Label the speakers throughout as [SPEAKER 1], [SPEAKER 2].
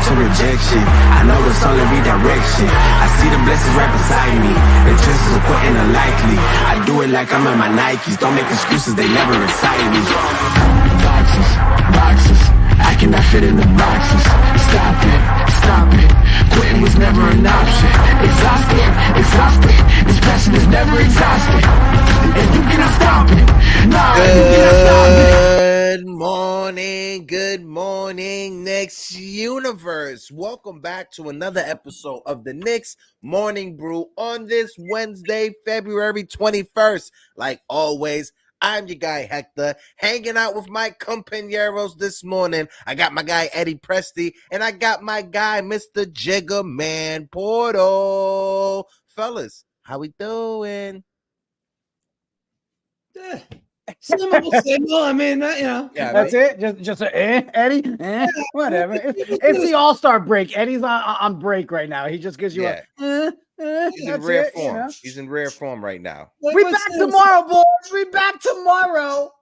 [SPEAKER 1] to rejection. I know it's only redirection. I see the blessings right beside me. The chances of quitting are likely. I do it like I'm in my Nikes. Don't make excuses, they never excite me. Boxes, boxes. I cannot fit in the boxes. Stop it, stop it. Quitting was never an option. Exhausted, exhausted. This passion is never exhausted. And you cannot stop it. Nah, you cannot stop it.
[SPEAKER 2] Good morning, Knicks universe. Welcome back to another episode of the Knicks Morning Brew on this Wednesday, February 21st. Like always, I'm your guy Hector, hanging out with my compañeros this morning. I got my guy Eddie Presti, and I got my guy Mr. Jiggaman Porto. Fellas, how we doing?
[SPEAKER 3] Simple. I mean,
[SPEAKER 4] that's it. Just Eddie, whatever. It's the All-Star break. Eddie's on break right now. He just gives you
[SPEAKER 2] he's in rare form. You know? He's in rare form right now.
[SPEAKER 4] We back tomorrow, boys. We back tomorrow.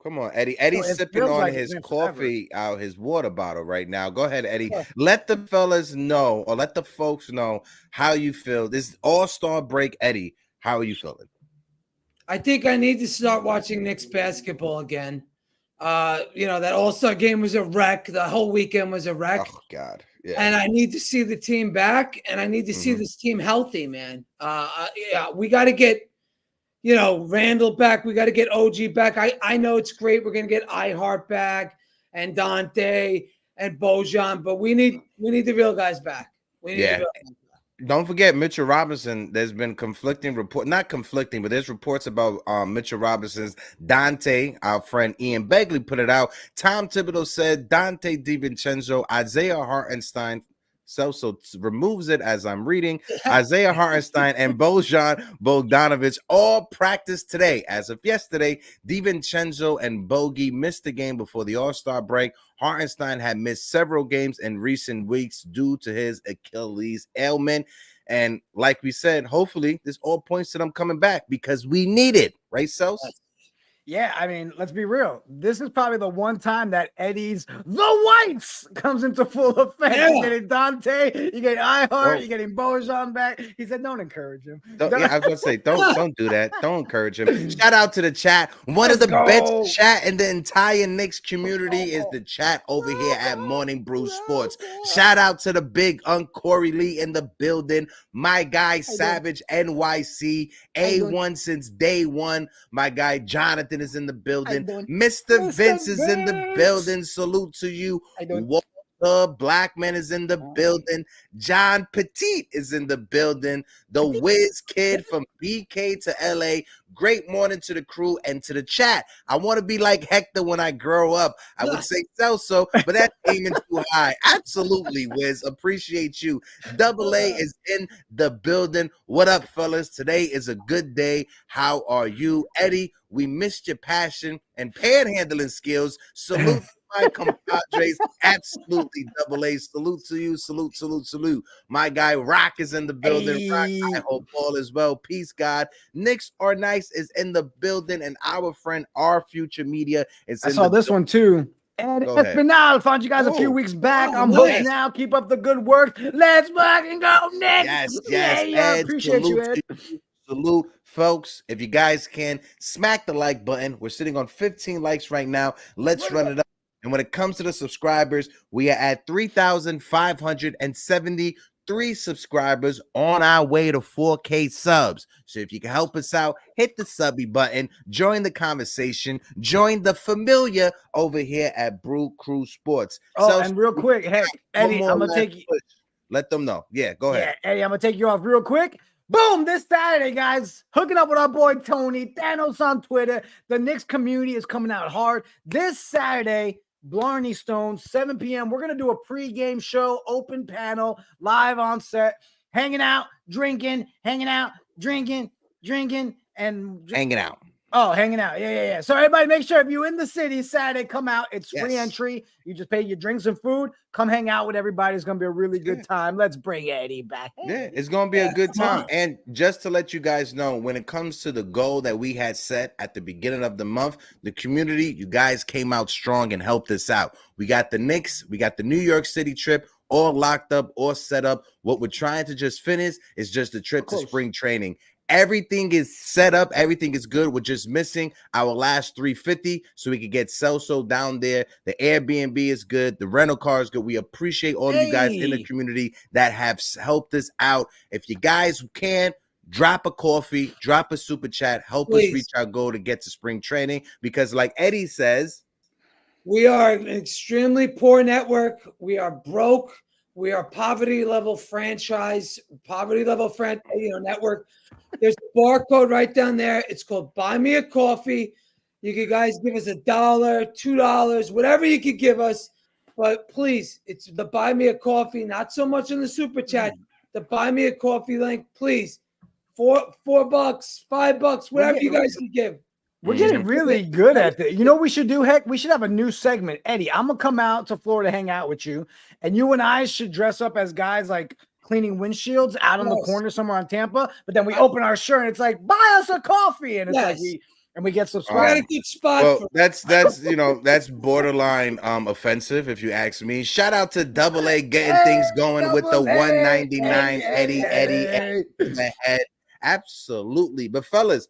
[SPEAKER 2] Come on, Eddie. Eddie's sipping on his coffee out his water bottle right now. Go ahead, Eddie. Yeah. Let the fellas know, or let the folks know how you feel. This All-Star break, Eddie. How are you feeling?
[SPEAKER 3] I think I need to start watching Knicks basketball again. That All-Star game was a wreck. The whole weekend was a wreck.
[SPEAKER 2] Oh, God. Yeah.
[SPEAKER 3] And I need to see the team back, and I need to see this team healthy, man. We got to get, Randle back. We got to get OG back. I know it's great. We're going to get iHeart back and Dante and Bojan, but we need the real guys back.
[SPEAKER 2] Don't forget Mitchell Robinson. There's been conflicting report, not conflicting, but there's reports about Mitchell Robinson's Dante. Our friend Ian Begley put it out. Tom Thibodeau said Dante DiVincenzo, Isaiah Hartenstein. So removes it as I'm reading. Isaiah Hartenstein and Bojan Bogdanovic all practiced today. As of yesterday, DiVincenzo and Bogey missed the game before the All-Star break. Hartenstein had missed several games in recent weeks due to his Achilles ailment. And like we said, hopefully this all points to them coming back because we need it. Right, Sels?
[SPEAKER 4] Yeah, I mean, let's be real. This is probably the one time that Eddie's The Whites comes into full effect. Yeah. You're getting Dante, you're getting iHeart, you're getting Bojan back. He said, don't encourage him.
[SPEAKER 2] I was going to say, don't do that. Don't encourage him. Shout out to the chat. One of the best chat in the entire Knicks community is the chat over here at Morning Brew Sports. Shout out to the big Corey Lee in the building. My guy, Savage NYC, A1 since day one. My guy, Jonathan is in the building. Mr. Vince is in the building. Salute to you. Walter Blackman is in the building. John Petit is in the building. The Wiz Kid from BK to LA. Great morning to the crew and to the chat. I want to be like Hector when I grow up. I would say Celso, but that's aiming too high. Absolutely, Wiz. Appreciate you. Double A is in the building. What up, fellas? Today is a good day. How are you? Eddie, we missed your passion and panhandling skills. Salute my compadres. Absolutely, Double A. Salute to you. Salute, salute, salute. My guy Rock is in the building.
[SPEAKER 4] Hey.
[SPEAKER 2] Rock, I hope all is well. Peace, God. Knicks are nice is in the building, and our friend Our Future Media is in
[SPEAKER 4] I saw this one too.
[SPEAKER 2] Ed
[SPEAKER 4] Espinal found you guys a few weeks back. I'm hooked now. Keep up the good work. Let's fucking go, Knicks.
[SPEAKER 2] Yes.
[SPEAKER 4] Yeah,
[SPEAKER 2] Ed,
[SPEAKER 4] appreciate you, Ed.
[SPEAKER 2] Salute, folks. If you guys can, smack the like button. We're sitting on 15 likes right now. Let's run it up. And when it comes to the subscribers, we are at 3,573 subscribers on our way to 4K subs. So if you can help us out, hit the subby button, join the conversation, join the familiar over here at Brew Crew Sports.
[SPEAKER 4] And real quick, hey, Eddie, I'm going to take you.
[SPEAKER 2] Let them know. Yeah, go ahead.
[SPEAKER 4] Yeah, Eddie, I'm going to take you off real quick. Boom, this Saturday, guys, hooking up with our boy Tony, Thanos on Twitter. The Knicks community is coming out hard. This Saturday, Blarney Stone, 7 p.m. We're going to do a pregame show, open panel, live on set, hanging out, drinking, and
[SPEAKER 2] hanging out.
[SPEAKER 4] Oh, hanging out. Yeah. So everybody make sure if you're in the city Saturday, come out. It's free entry. You just pay your drinks and food. Come hang out with everybody. It's going to be a really good time. Let's bring Eddie back.
[SPEAKER 2] Yeah, it's going to be a good time. And just to let you guys know, when it comes to the goal that we had set at the beginning of the month, the community, you guys came out strong and helped us out. We got the Knicks. We got the New York City trip all locked up, all set up. What we're trying to just finish is just the trip to spring training. Everything is set up. Everything is good. We're just missing our last 350 so we can get Celso down there. The Airbnb is good. The rental car is good. We appreciate all of you guys in the community that have helped us out. If you guys can, drop a coffee, drop a super chat, help us reach our goal to get to spring training. Because like Eddie says,
[SPEAKER 3] we are an extremely poor network. We are broke. We are poverty level franchise, network. There's a barcode right down there. It's called Buy Me a Coffee. You can guys give us $1, $2, whatever you could give us. But please, it's the Buy Me a Coffee, not so much in the super chat. The Buy Me a Coffee link, please. $4, $5, whatever you guys can give.
[SPEAKER 4] We're getting really good at it. You know what we should do, Heck? We should have a new segment. Eddie, I'm going to come out to Florida, hang out with you. And you and I should dress up as guys like cleaning windshields out on the corner somewhere on Tampa. But then we open our shirt and it's like, buy us a coffee. And it's like we get subscribed.
[SPEAKER 3] We got a good spot.
[SPEAKER 2] Well, that's borderline offensive if you ask me. Shout out to Double A getting things going with the 199 Eddie in the head. Absolutely. But fellas,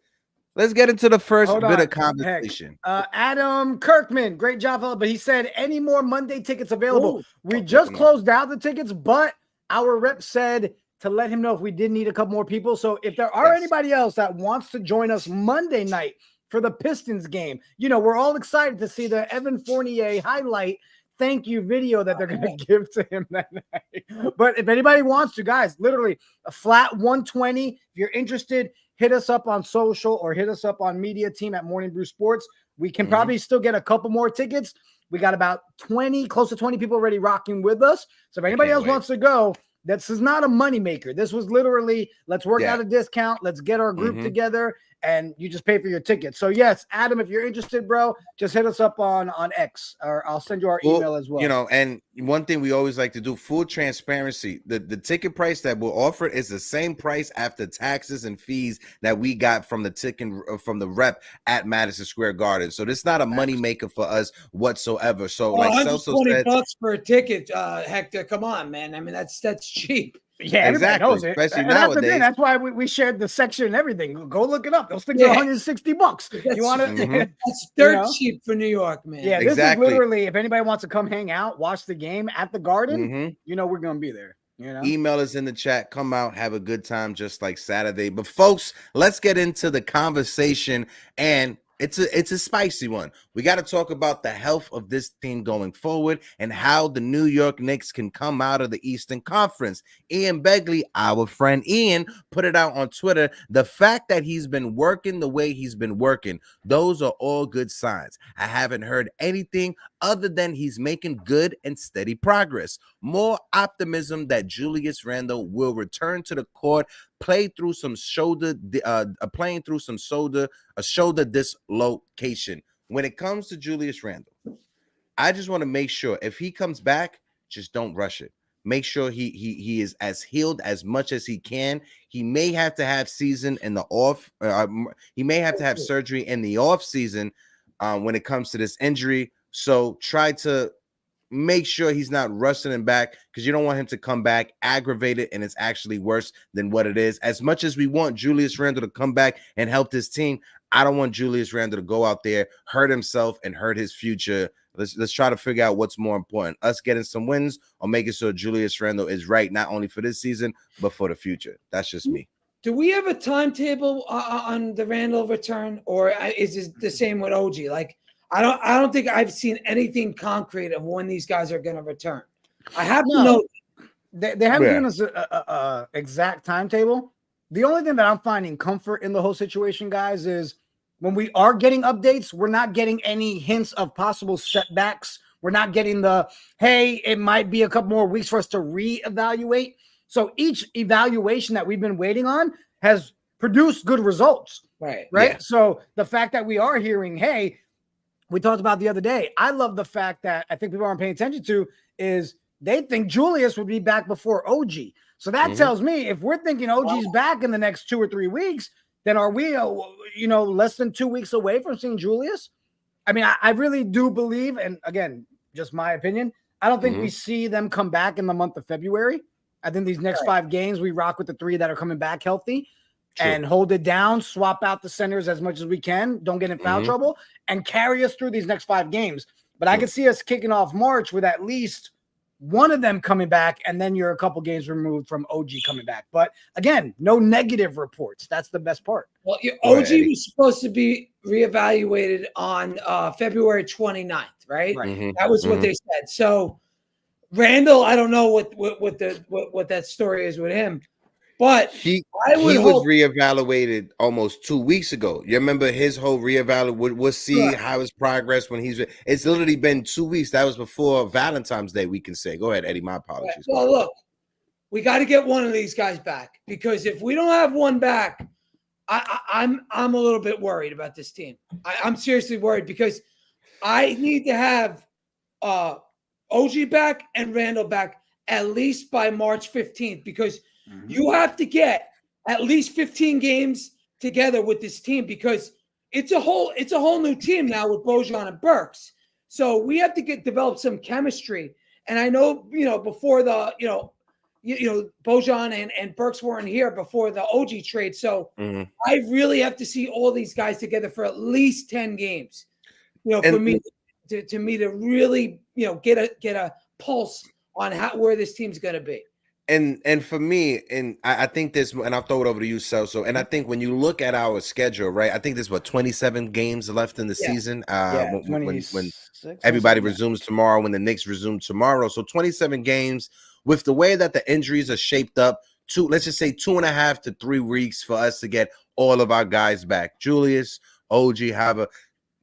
[SPEAKER 2] let's get into the first bit of conversation.
[SPEAKER 4] Adam Kirkman, great job, fella. But he said, any more Monday tickets available? We just closed out the tickets, but our rep said to let him know if we did need a couple more people. So if there are anybody else that wants to join us Monday night for the Pistons game, we're all excited to see the Evan Fournier highlight thank you video that they're going to give to him that night. But if anybody wants to, guys, literally a flat 120. If you're interested, hit us up on social or hit us up on MediaTeam at Morning Brew Sports. We can probably still get a couple more tickets. We got about 20, close to 20 people already rocking with us. So if anybody else wants to go, this is not a moneymaker. This was literally, let's work out a discount. Let's get our group together, and you just pay for your ticket. So yes, Adam, if you're interested, bro, just hit us up on X, or I'll send you our email as well.
[SPEAKER 2] And one thing we always like to do, full transparency. The ticket price that we'll offer is the same price after taxes and fees that we got from the ticket from the rep at Madison Square Garden. So this is not a money maker for us whatsoever. So like Celso said,
[SPEAKER 3] $20 for a ticket, Hector. Come on, man. I mean, that's cheap.
[SPEAKER 4] Yeah,
[SPEAKER 2] exactly.
[SPEAKER 4] Knows it.
[SPEAKER 2] Especially nowadays.
[SPEAKER 4] That's why we shared the section and everything. Go look it up. Those things are $160. You want to?
[SPEAKER 3] That's dirt cheap for New York, man.
[SPEAKER 4] Yeah, this is literally, if anybody wants to come hang out, watch the game at the Garden, we're gonna be there.
[SPEAKER 2] Email us in the chat. Come out, have a good time, just like Saturday. But folks, let's get into the conversation, and it's a spicy one. We got to talk about the health of this team going forward and how the New York Knicks can come out of the Eastern Conference. Ian Begley, our friend Ian, put it out on Twitter. The fact that he's been working the way he's been working, those are all good signs. I haven't heard anything other than he's making good and steady progress. More optimism that Julius Randle will return to the court, playing through some shoulder dislocation. When it comes to Julius Randle, I just want to make sure if he comes back, just don't rush it. Make sure he is as healed as much as he can. He may have to have season in the off. He may have to have surgery in the off season when it comes to this injury. So try to make sure he's not rushing him back, because you don't want him to come back aggravated and it's actually worse than what it is. As much as we want Julius Randle to come back and help this team, I don't want Julius Randle to go out there, hurt himself and hurt his future. Let's try to figure out what's more important, us getting some wins or making sure Julius Randle is right, not only for this season, but for the future. That's just me.
[SPEAKER 3] Do we have a timetable on the Randle return, or is it the same with OG? Like, I don't think I've seen anything concrete of when these guys are going to return. I have to know.
[SPEAKER 4] They haven't given us a exact timetable. The only thing that I'm finding comfort in the whole situation, guys, is when we are getting updates, we're not getting any hints of possible setbacks. We're not getting hey, it might be a couple more weeks for us to reevaluate. So each evaluation that we've been waiting on has produce good results.
[SPEAKER 3] Right.
[SPEAKER 2] Yeah.
[SPEAKER 4] So the fact that we are hearing, hey, we talked about the other day. I love the fact that I think people aren't paying attention to is they think Julius would be back before OG. So that tells me if we're thinking OG's back in the next 2 or 3 weeks, then are we, less than 2 weeks away from seeing Julius? I mean, I really do believe, and again, just my opinion, I don't think we see them come back in the month of February. I think these next 5 games, we rock with the 3 that are coming back healthy. True. And hold it down, swap out the centers as much as we can, don't get in foul trouble, and carry us through these next 5 games. But I could see us kicking off March with at least one of them coming back, and then you're a couple games removed from OG coming back. But again, no negative reports. That's the best part.
[SPEAKER 3] Well, OG was supposed to be reevaluated on February 29th, right? That was what they said. So Randle, I don't know what that story is with him. But
[SPEAKER 2] he was reevaluated almost 2 weeks ago. You remember his whole reevaluate? We'll see how his progress when it's literally been 2 weeks. That was before Valentine's Day, we can say. Go ahead, Eddie. My apologies.
[SPEAKER 3] Well, look, we got to get one of these guys back, because if we don't have one back, I'm a little bit worried about this team. I'm seriously worried, because I need to have OG back and Randle back at least by March 15th, because you have to get at least 15 games together with this team, because it's a whole new team now with Bojan and Burks. So we have to develop some chemistry. And I know, before the, Bojan and Burks weren't here before the OG trade. So I really have to see all these guys together for at least 10 games, for me to really, get a pulse on where this team's going to be.
[SPEAKER 2] And for me, and I think this, and I'll throw it over to you, Celso. And I think when you look at our schedule, right, I think there's 27 games left in the season. When everybody resumes tomorrow, when the Knicks resume tomorrow. So 27 games with the way that the injuries are shaped up, let's just say 2.5 to 3 weeks for us to get all of our guys back. Julius, OG, Hava.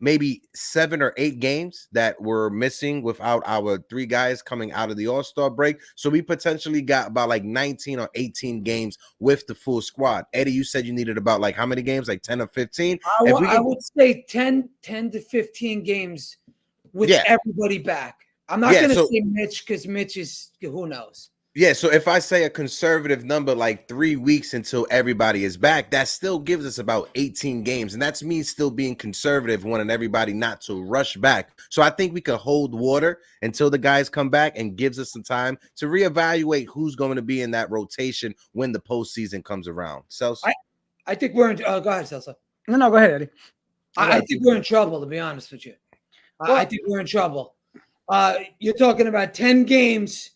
[SPEAKER 2] Maybe 7 or 8 games that were missing without our 3 guys coming out of the All-Star break. So we potentially got about like 19 or 18 games with the full squad. Eddie, you said you needed about like how many games? Like 10 or 15?
[SPEAKER 3] I would say 10 to 15 games with everybody back. I'm not going to say Mitch, because Mitch is, who knows?
[SPEAKER 2] Yeah, so if I say a conservative number, like 3 weeks until everybody is back, that still gives us about 18 games. And that's me still being conservative, wanting everybody not to rush back. So I think we could hold water until the guys come back, and gives us some time to reevaluate who's going to be in that rotation when the postseason comes around. Celso?
[SPEAKER 3] I think we're in go ahead, Celso.
[SPEAKER 4] No, go ahead, Eddie.
[SPEAKER 3] I think we're in trouble, to be honest with you. I think we're in trouble. You're talking about 10 games.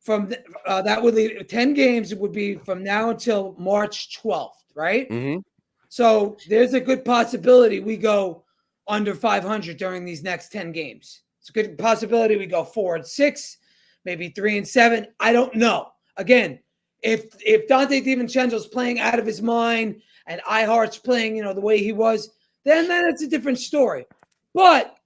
[SPEAKER 3] From that would leave 10 games. It would be from now until March 12th, right? So there's a good possibility we go under 500 during these next 10 games. It's a good possibility we go 4-6, maybe 3-7. I don't know. Again, if Dante DiVincenzo's playing out of his mind and iHeart's playing, the way he was, then it's a different story. But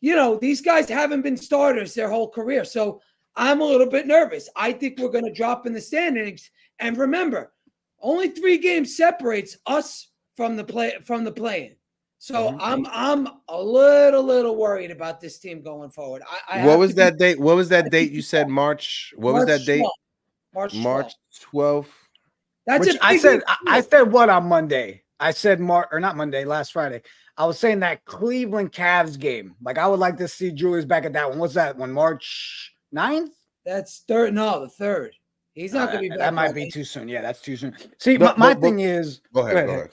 [SPEAKER 3] these guys haven't been starters their whole career, so I'm a little bit nervous. I think we're going to drop in the standings. And remember, only 3 games separates us from the play-in. So I'm a little worried about this team going forward.
[SPEAKER 2] What was that date? What was that date you said? March. What was that date?
[SPEAKER 3] March
[SPEAKER 2] 12th.
[SPEAKER 4] That's it. I said what on Monday? I said not Monday, last Friday. I was saying that Cleveland Cavs game. Like, I would like to see Julius back at that one. What's that one? March 9th?
[SPEAKER 3] That's third. No, the 3rd. He's not going to be back.
[SPEAKER 4] That might be too soon. Yeah, that's too soon. See, my thing is.
[SPEAKER 2] Go ahead.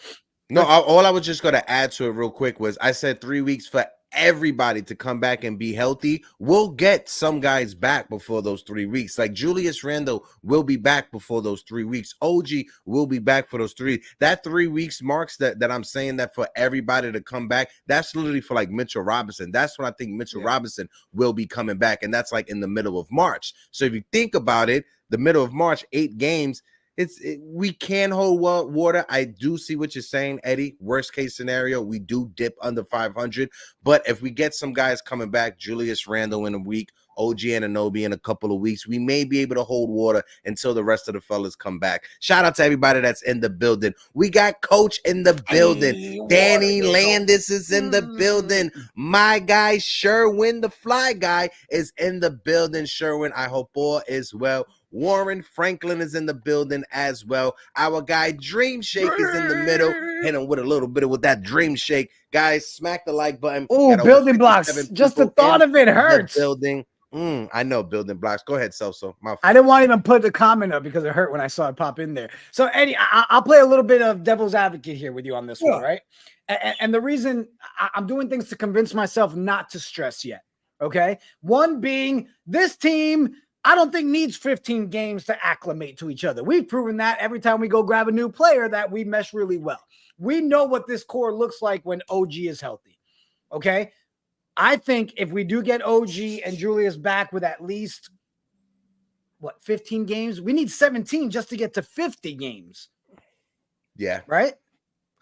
[SPEAKER 2] No, all I was just going to add to it real quick was I said 3 weeks for everybody to come back and be healthy. We'll get some guys back before those 3 weeks. Like Julius Randle will be back before those 3 weeks. OG will be back for those 3. That 3 weeks marks that I'm saying that for everybody to come back, that's literally for like Mitchell Robinson. That's when I think Mitchell Robinson will be coming back. And that's like in the middle of March. So if you think about it, the middle of March, 8 games, we can hold water. I do see what you're saying, Eddie. Worst case scenario, we do dip under 500. But if we get some guys coming back, Julius Randle in a week, OG Anunoby in a couple of weeks, we may be able to hold water until the rest of the fellas come back. Shout out to everybody that's in the building. We got Coach in the building.
[SPEAKER 3] Hey,
[SPEAKER 2] Danny Landis is in the building. My guy Sherwin, the fly guy, is in the building. Sherwin, I hope all is well. Warren Franklin is in the building as well. Our guy Dream Shake is in the middle. Hit him with a little bit with that Dream Shake. Guys, smack the like button.
[SPEAKER 4] Oh, building blocks. Just the thought of it hurts.
[SPEAKER 2] Building. I know, building blocks. Go ahead, Celso.
[SPEAKER 4] I didn't want to even put the comment up because it hurt when I saw it pop in there. So, Eddie, I'll play a little bit of devil's advocate here with you on this one, right? And the reason I'm doing things to convince myself not to stress yet, okay? One being this team, I don't think needs 15 games to acclimate to each other. We've proven that every time we go grab a new player that we mesh really well. We know what this core looks like when OG is healthy, okay? I think if we do get OG and Julius back with at least, 15 games? We need 17 just to get to 50 games.
[SPEAKER 2] Yeah.
[SPEAKER 4] Right?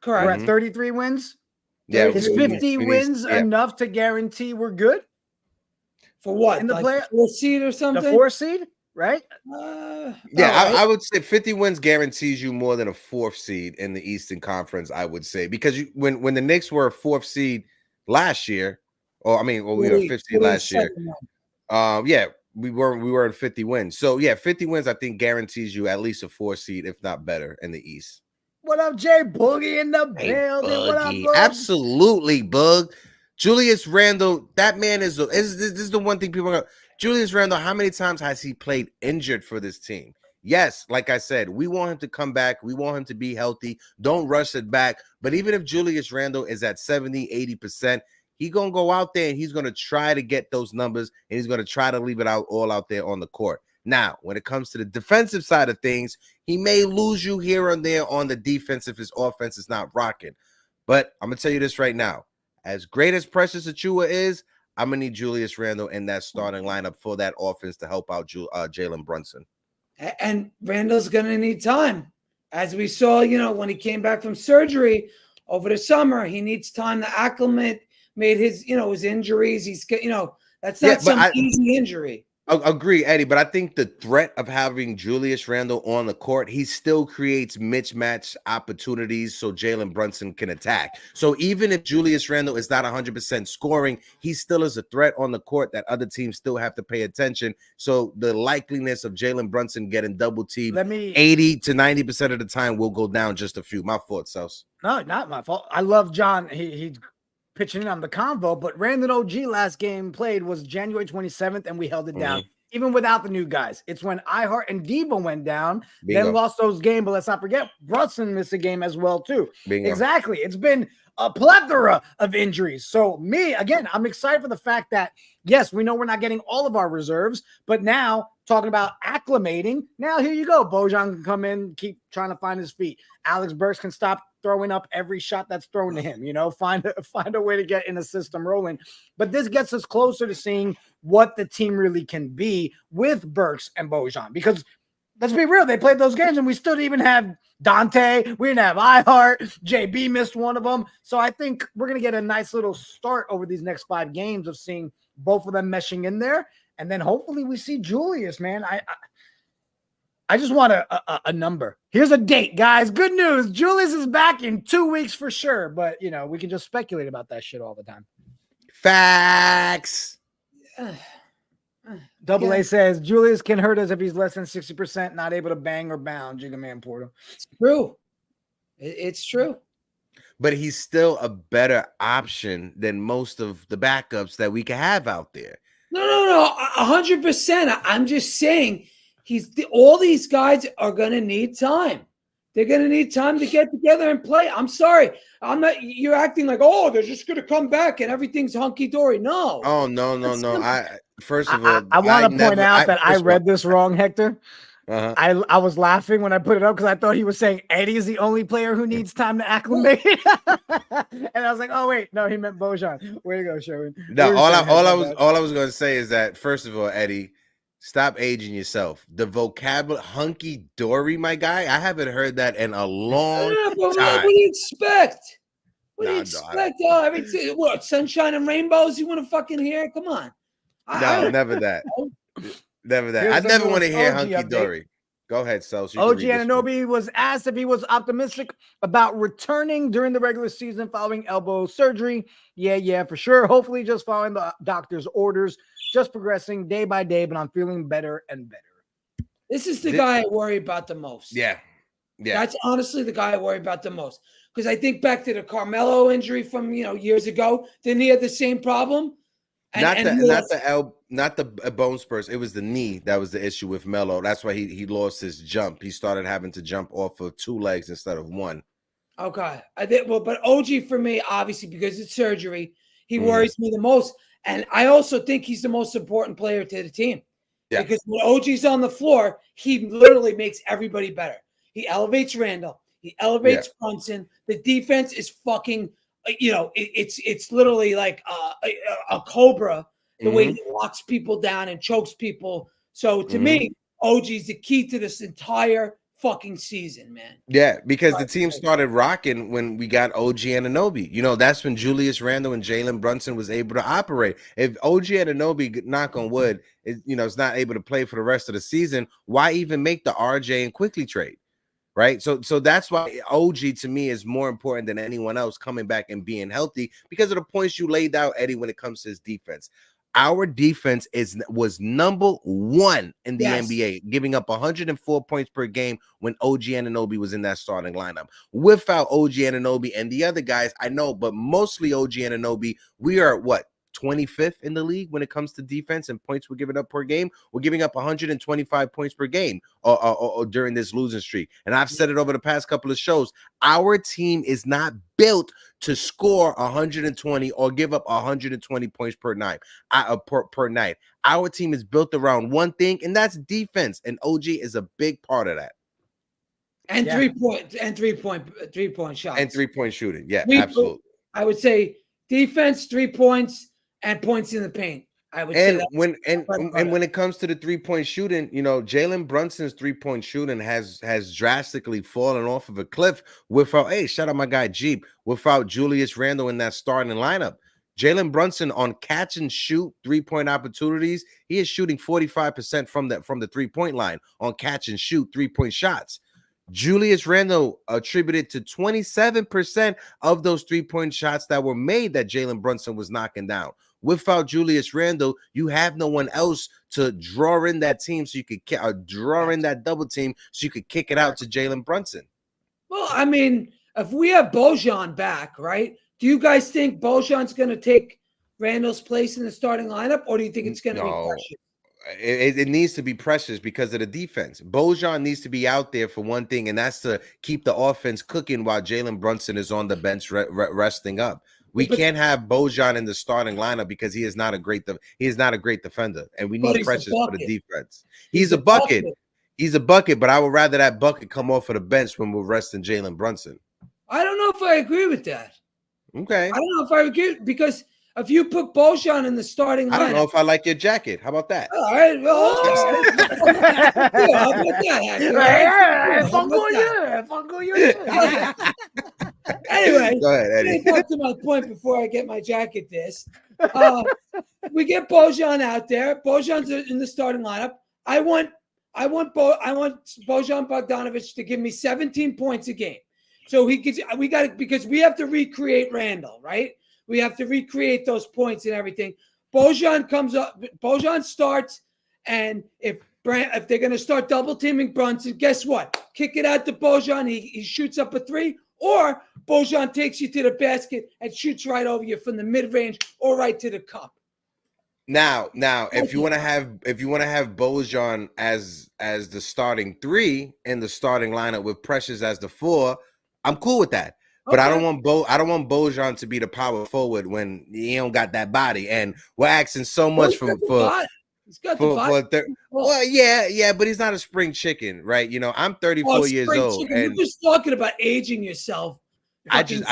[SPEAKER 3] Correct.
[SPEAKER 4] We're at 33 wins.
[SPEAKER 2] Yeah.
[SPEAKER 4] Is 50 wins enough to guarantee we're good?
[SPEAKER 3] For what?
[SPEAKER 4] In the
[SPEAKER 3] like 4th seed or something?
[SPEAKER 4] The 4th seed, right?
[SPEAKER 2] I would say 50 wins guarantees you more than a 4th seed in the Eastern Conference, I would say. Because when the Knicks were a 4th seed last year, we were 5th seed last year. We were in 50 wins. So, 50 wins, I think, guarantees you at least a 4th seed, if not better, in the East.
[SPEAKER 4] What up, Jay Boogie in the building? What up, Bug?
[SPEAKER 2] Absolutely, Bug. Julius Randle, that man is this is the one thing people are going to. Julius Randle, how many times has he played injured for this team? Yes, like I said, we want him to come back. We want him to be healthy. Don't rush it back. But even if Julius Randle is at 70, 80%, he's going to go out there and he's going to try to get those numbers, and he's going to try to leave it all out there on the court. Now, when it comes to the defensive side of things, he may lose you here and there on the defense if his offense is not rocking. But I'm going to tell you this right now. As great as Precious Achiuwa is, I'm going to need Julius Randle in that starting lineup for that offense to help out Jalen Brunson.
[SPEAKER 3] And Randle's going to need time. As we saw, when he came back from surgery over the summer, he needs time to acclimate, made his injuries. He's, that's not some easy injury.
[SPEAKER 2] Agree, Eddie, but I think the threat of having Julius Randle on the court, he still creates mismatch opportunities so Jalen Brunson can attack. So even if Julius Randle is not 100% scoring, he still is a threat on the court that other teams still have to pay attention. So the likeliness of Jalen Brunson getting double teamed 80 to 90% of the time will go down just a few. My fault, Sos.
[SPEAKER 4] No, not my fault. I love John. He's pitching in on the convo, but Randle OG last game played was January 27th, and we held it down, even without the new guys. It's when iHeart and Devo went down, then lost those games, but let's not forget, Brunson missed a game as well, too. Exactly. It's been a plethora of injuries. So again, I'm excited for the fact that, yes, we know we're not getting all of our reserves, but now talking about acclimating, now here you go. Bojan can come in, keep trying to find his feet. Alex Burks can stop throwing up every shot that's thrown to him, find a way to get in the system rolling. But this gets us closer to seeing what the team really can be with Burks and Bojan, because let's be real, they played those games and we still didn't even have Dante. We didn't have iHeart. JB missed one of them. So I think we're going to get a nice little start over these next 5 games of seeing both of them meshing in there. And then hopefully we see Julius, man. I just want a number. Here's a date, guys. Good news. Julius is back in 2 weeks for sure. But, we can just speculate about that shit all the time.
[SPEAKER 2] Facts.
[SPEAKER 4] Double A says, Julius can hurt us if he's less than 60%, not able to bang or bound. Jiggaman Porto.
[SPEAKER 3] It's true. It's true.
[SPEAKER 2] But he's still a better option than most of the backups that we can have out there.
[SPEAKER 3] No, 100%. I'm just saying all these guys are going to need time. They're going to need time to get together and play. I'm sorry. You're acting like, they're just going to come back and everything's hunky-dory. No.
[SPEAKER 2] Oh, no. First of all,
[SPEAKER 4] I want to point out that I read this wrong, Hector. I was laughing when I put it up because I thought he was saying Eddie is the only player who needs time to acclimate. And I was like, oh wait, no, he meant Bojan. Way to go, Sherwin.
[SPEAKER 2] No, all I was going to say is that, first of all, Eddie, Stop aging yourself. The vocabulary hunky dory, my guy. I haven't heard that in a long
[SPEAKER 3] Yeah, but
[SPEAKER 2] time.
[SPEAKER 3] what do you expect? What do you
[SPEAKER 2] Nah,
[SPEAKER 3] expect? Oh, everything. What? Sunshine and rainbows? You want to fucking hear? Come on.
[SPEAKER 2] No, never that. Never that.
[SPEAKER 4] Here's
[SPEAKER 2] I
[SPEAKER 4] the
[SPEAKER 2] never want to
[SPEAKER 4] newest
[SPEAKER 2] hear
[SPEAKER 4] OG
[SPEAKER 2] hunky
[SPEAKER 4] update.
[SPEAKER 2] dory. Go ahead, Sos.
[SPEAKER 4] OG Anunoby was asked if he was optimistic about returning during the regular season following elbow surgery. Yeah, for sure. Hopefully just following the doctor's orders, just progressing day by day, but I'm feeling better and better.
[SPEAKER 3] This is the guy I worry about the most.
[SPEAKER 2] Yeah.
[SPEAKER 3] That's honestly the guy I worry about the most. Because I think back to the Carmelo injury from years ago. Didn't he have the same problem?
[SPEAKER 2] Not the bone spurs. It was the knee that was the issue with Melo. That's why he lost his jump. He started having to jump off of 2 legs instead of 1.
[SPEAKER 3] Okay. But OG for me, obviously, because it's surgery, he worries me the most. And I also think he's the most important player to the team. Yeah. Because when OG's on the floor, he literally makes everybody better. He elevates Randle. He elevates Brunson. The defense is fucking, it's literally like a cobra, the way he locks people down and chokes people. So to me, OG's the key to this entire fucking season, man.
[SPEAKER 2] Yeah, because the team started rocking when we got OG Anunoby. That's when Julius Randle and Jalen Brunson was able to operate. If OG Anunoby, knock on wood, is not able to play for the rest of the season, why even make the RJ and Quickly trade? Right. So that's why OG to me is more important than anyone else coming back and being healthy because of the points you laid out, Eddie, when it comes to his defense. Our defense was number 1 in the NBA, giving up 104 points per game when OG Anunoby was in that starting lineup. Without OG Anunoby and the other guys, I know, but mostly OG Anunoby, we are what? 25th in the league when it comes to defense and points we're giving up per game. We're giving up 125 points per game or during this losing streak. And I've said it over the past couple of shows. Our team is not built to score 120 or give up 120 points per night. Per night. Our team is built around one thing, and that's defense. And OG is a big part of that.
[SPEAKER 3] And 3-point shots.
[SPEAKER 2] And 3-point shooting. Yeah, absolutely.
[SPEAKER 3] I would say defense, 3 points, and points in the paint. I would say
[SPEAKER 2] when it comes to the 3-point shooting, Jalen Brunson's 3-point shooting has drastically fallen off of a cliff without shout out my guy Jeep, without Julius Randle in that starting lineup. Jalen Brunson on catch and shoot 3-point opportunities, he is shooting 45% from the 3-point line on catch and shoot 3-point shots. Julius Randle attributed to 27% of those 3-point shots that were made that Jalen Brunson was knocking down. Without Julius Randle, you have no one else to draw in that team so you could draw in that double team so you could kick it out to Jalen Brunson.
[SPEAKER 3] Well, I mean, if we have Bojan back, right? Do you guys think Bojan's going to take Randle's place in the starting lineup, or do you think it's going to be Precious?
[SPEAKER 2] It needs to be Precious because of the defense. Bojan needs to be out there for one thing, and that's to keep the offense cooking while Jalen Brunson is on the bench resting up. We can't have Bojan in the starting lineup because he is not a great defender, and we need Precious for the defense. He's a bucket. He's a bucket, but I would rather that bucket come off of the bench when we're resting Jalen Brunson.
[SPEAKER 3] I don't know if I agree with that.
[SPEAKER 2] Okay.
[SPEAKER 3] I don't know if I agree because if you put Bojan in the starting lineup,
[SPEAKER 2] I don't know if I like your jacket. How about that?
[SPEAKER 3] All right. Well, anyway,
[SPEAKER 2] go ahead, Eddie.
[SPEAKER 3] Back to my point before I get my jacket this. We get Bojan out there. Bojan's in the starting lineup. I want Bojan Bogdanovic to give me 17 points a game. So because we have to recreate Randle, right? We have to recreate those points and everything. Bojan comes up. Bojan starts, and if they're going to start double teaming Brunson, guess what? Kick it out to Bojan. He shoots up a 3, or Bojan takes you to the basket and shoots right over you from the mid range or right to the cup.
[SPEAKER 2] Now, if you want to have Bojan as the starting 3 in the starting lineup with Precious as the 4, I'm cool with that. But okay. I don't want Bojan to be the power forward when he don't got that body, and we're asking so much for well, yeah, but he's not a spring chicken, right? I'm 34 years old,
[SPEAKER 3] chicken. And you're just talking about aging yourself.
[SPEAKER 2] I just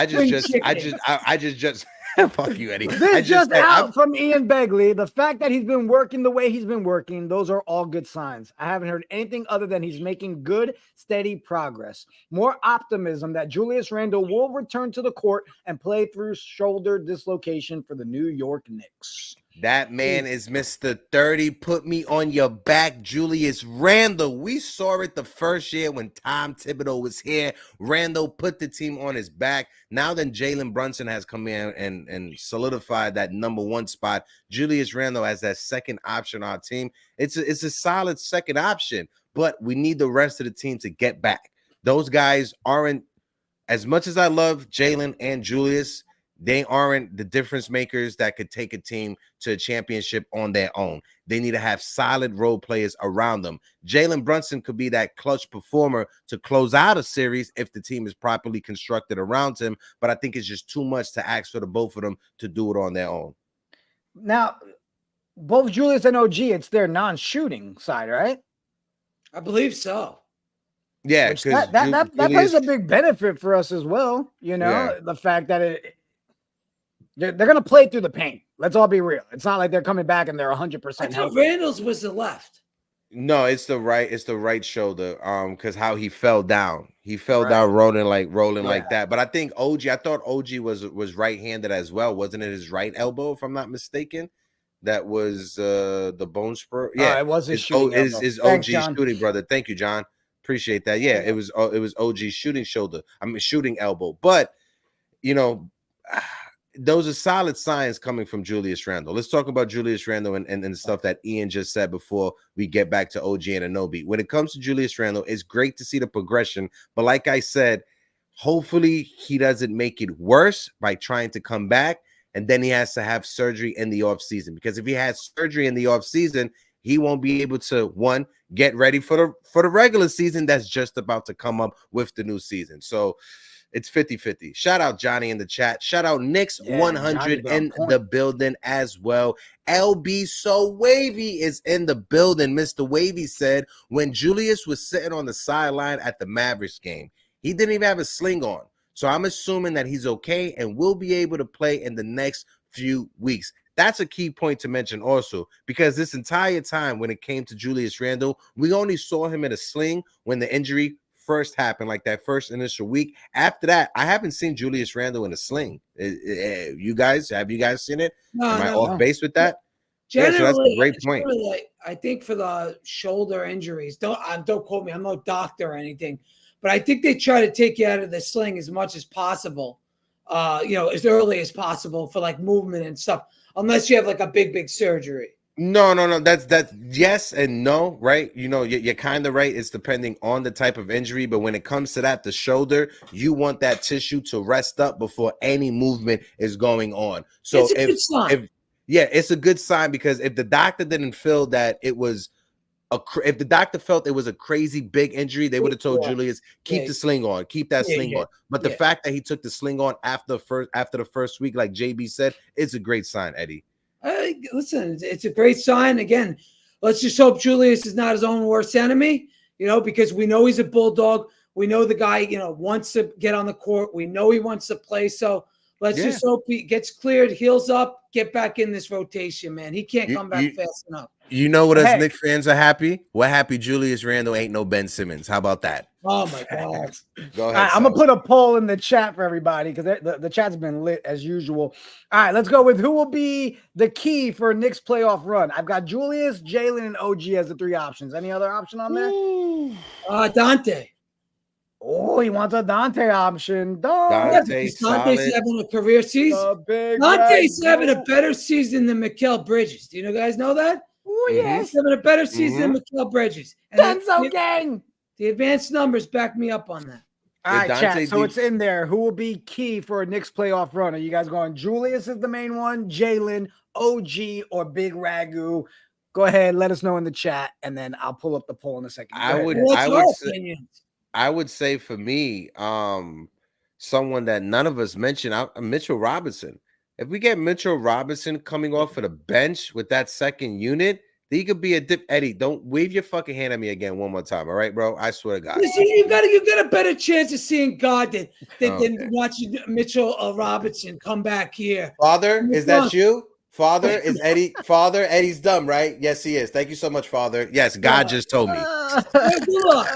[SPEAKER 2] Fuck you, Eddie.
[SPEAKER 4] This just out from Ian Begley. The fact that he's been working the way he's been working, those are all good signs. I haven't heard anything other than he's making good, steady progress. More optimism that Julius Randle will return to the court and play through shoulder dislocation for the New York Knicks.
[SPEAKER 2] That man is Mr. 30. Put me on your back, Julius Randle. We saw it the first year when Tom Thibodeau was here. Randle put the team on his back. Now then Jalen Brunson has come in and solidified that number one spot. Julius Randle as that second option on our team. It's a solid second option, but we need the rest of the team to get back. Those guys aren't, as much as I love Jalen and Julius, they aren't the difference makers that could take a team to a championship on their own. They need to have solid role players around them. Jalen Brunson could be that clutch performer to close out a series if the team is properly constructed around him, but I think it's just too much to ask for the both of them to do it on their own.
[SPEAKER 4] Now, both Julius and OG, it's their non-shooting side, right?
[SPEAKER 3] I believe so.
[SPEAKER 2] Yeah,
[SPEAKER 4] that plays a big benefit for us as well. You know, the fact that they're going to play through the paint. Let's all be real. It's not like they're coming back and they're 100%.
[SPEAKER 3] I thought Randall's was the left.
[SPEAKER 2] No, it's the right shoulder. Because how he fell down. He fell down rolling like that. But I think I thought OG was right-handed as well. Wasn't it his right elbow, if I'm not mistaken? That was the bone spur. Yeah, it was his shooting elbow. His OG shooting brother. Thank you, John. Appreciate that. Yeah, it was OG's shooting shoulder. I mean, shooting elbow. But you know, those are solid signs coming from Julius Randle. Let's talk about Julius Randle and the stuff that Ian just said before we get back to OG and Anunoby. When it comes to Julius Randle, it's great to see the progression. But like I said, hopefully he doesn't make it worse by trying to come back. And then he has to have surgery in the offseason. Because if he has surgery in the offseason, he won't be able to, one, get ready for the regular season that's just about to come up with the new season. So it's 50-50. Shout out Johnny in the chat. Shout out Knicks 100 in the building as well. LB So Wavy is in the building. Mr. Wavy said when Julius was sitting on the sideline at the Mavericks game, he didn't even have a sling on. So I'm assuming that he's okay and will be able to play in the next few weeks. That's a key point to mention also, because this entire time when it came to Julius Randle, we only saw him in a sling when the injury first happened, like that first initial week. After that, I haven't seen Julius Randle in a sling. Have you guys seen it? Am I off base with that?
[SPEAKER 3] Generally,
[SPEAKER 2] so that's a great point.
[SPEAKER 3] I think for the shoulder injuries, don't quote me, I'm no doctor or anything, but I think they try to take you out of the sling as much as possible, as early as possible for like movement and stuff, unless you have like a big surgery.
[SPEAKER 2] No. That's yes and no, right? You know, you're kind of right. It's depending on the type of injury, but when it comes to that, the shoulder, you want that tissue to rest up before any movement is going on. So
[SPEAKER 3] it's a good sign.
[SPEAKER 2] It's a good sign, because if the doctor didn't feel that it was if the doctor felt it was a crazy big injury, they would have told Julius, keep the sling on, keep that sling on. But the fact that he took the sling on after the first week, like JB said, it's a great sign, Eddie.
[SPEAKER 3] Listen, it's a great sign. Again, let's just hope Julius is not his own worst enemy, because we know he's a bulldog. We know the guy, wants to get on the court. We know he wants to play. So let's just hope he gets cleared, heals up, get back in this rotation, man. He can't come back fast enough.
[SPEAKER 2] You know what us Knicks fans are happy? We're happy Julius Randle ain't no Ben Simmons. How about that?
[SPEAKER 3] Oh, my God.
[SPEAKER 2] Go ahead.
[SPEAKER 4] I'm going to put a poll in the chat for everybody, because the chat's been lit as usual. All right, let's go with who will be the key for a Knicks playoff run. I've got Julius, Jalen, and OG as the three options. Any other option on there?
[SPEAKER 3] Dante.
[SPEAKER 4] Oh, he wants a Dante option.
[SPEAKER 3] Dante's having a career season. Dante's having a better season than Mikal Bridges. Do you guys know that?
[SPEAKER 4] Oh, yes.
[SPEAKER 3] He's having a better season than Mikal Bridges.
[SPEAKER 4] Denso gang.
[SPEAKER 3] The advanced numbers back me up on that.
[SPEAKER 4] All right, chat. So it's in there. Who will be key for a Knicks playoff run? Are you guys going Julius is the main one, Jalen, OG, or Big Ragu? Go ahead. Let us know in the chat, and then I'll pull up the poll in a second.
[SPEAKER 2] I would say for me, someone that none of us mentioned, Mitchell Robinson. If we get Mitchell Robinson coming off of the bench with that second unit, He could be a dip. Eddie, don't wave your fucking hand at me again one more time. All right, bro? I swear to God.
[SPEAKER 3] Listen, you got a better chance of seeing God than watching Mitchell Robinson come back here.
[SPEAKER 2] Father, is that you? Father, is Eddie? Father, Eddie's dumb, right? Yes, he is. Thank you so much, Father. Yes, God just told me.
[SPEAKER 3] Good luck,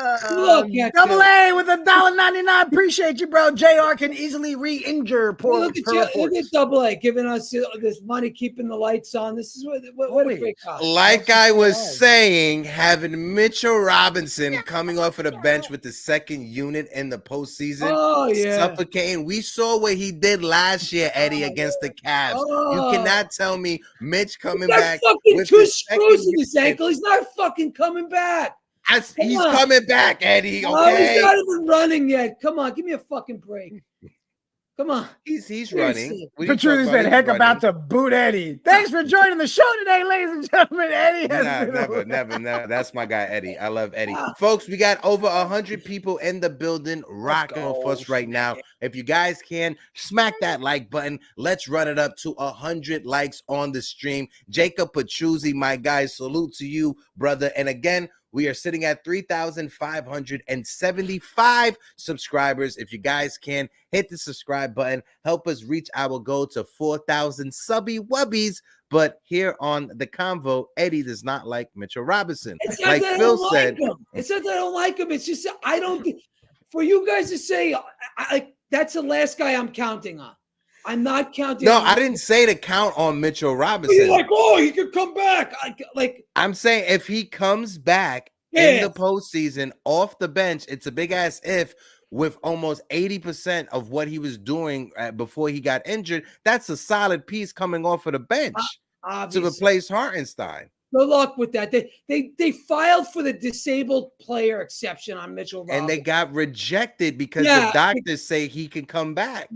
[SPEAKER 4] Double A with $1.99. Appreciate you, bro. JR can easily re-injure.
[SPEAKER 3] Look at Double A giving us this money, keeping the lights on. This is what a great guy.
[SPEAKER 2] Like I was saying, having Mitchell Robinson coming off of the bench with the second unit in the postseason, suffocating. We saw what he did last year, Eddie, against the Cavs. You cannot tell me Mitch coming back
[SPEAKER 3] with two screws in his ankle. He's not fucking coming back.
[SPEAKER 2] He's coming back, Eddie. Okay,
[SPEAKER 3] he's not even running yet. Come on, give me a fucking break. Come on,
[SPEAKER 2] he's running.
[SPEAKER 4] Patruzi said, "Heck, about to boot Eddie." Thanks for joining the show today, ladies and gentlemen. Eddie,
[SPEAKER 2] never. That's my guy, Eddie. I love Eddie. Folks, we got over 100 people in the building rocking off us right now. If you guys can smack that like button, let's run it up to 100 likes on the stream. Jacob Patruzi, my guy, salute to you, brother. And again, we are sitting at 3,575 subscribers. If you guys can hit the subscribe button, help us reach our goal to 4,000 subby wubbies. But here on the convo, Eddie does not like Mitchell Robinson. Like Phil said,
[SPEAKER 3] it's not that I don't like him. It's just I don't. For you guys to say that's the last guy I'm counting on. I'm not counting.
[SPEAKER 2] No, I didn't say to count on Mitchell Robinson.
[SPEAKER 3] You're like, oh, he could come back.
[SPEAKER 2] I'm saying if he comes back in the postseason off the bench, it's a big ass if. With almost 80% of what he was doing before he got injured, that's a solid piece coming off of the bench to replace Hartenstein.
[SPEAKER 3] Good luck with that. They filed for the disabled player exception on Mitchell Robinson.
[SPEAKER 2] And they got rejected because the doctors say he can come back.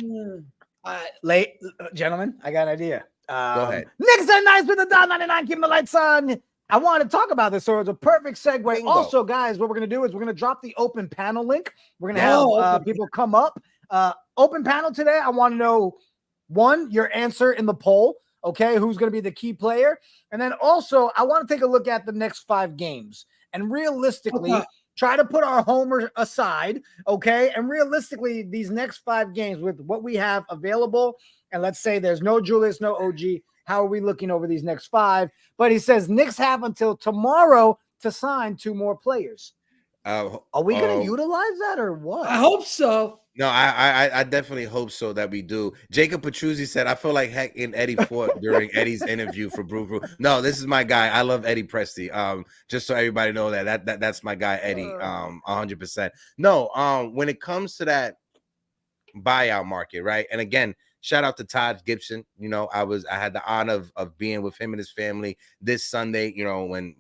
[SPEAKER 4] Gentlemen, I got an idea.
[SPEAKER 2] Go ahead.
[SPEAKER 4] Knicks are nice with $1.99. Keep the lights on. I want to talk about this, so it's a perfect segue.
[SPEAKER 2] Bingo.
[SPEAKER 4] Also, guys, what we're going to do is we're going to drop the open panel link. We're going to have people come up. Open panel today. I want to know, one, your answer in the poll. Okay, who's going to be the key player? And then also, I want to take a look at the next 5 games. And realistically, try to put our homer aside, okay? And realistically, these next 5 games with what we have available, and let's say there's no Julius, no OG, how are we looking over these next 5? But he says Knicks have until tomorrow to sign 2 more players. Are we going to utilize that or what?
[SPEAKER 3] I hope so.
[SPEAKER 2] No, I definitely hope so that we do. Jacob Patruzi said, I feel like Heck and Eddie fought during Eddie's interview for Brew. No, this is my guy. I love Eddie Presti. Just so everybody know that's my guy, Eddie. 100%. No, when it comes to that buyout market, right? And again, shout out to Todd Gibson. You know, I had the honor of being with him and his family this Sunday, you know, when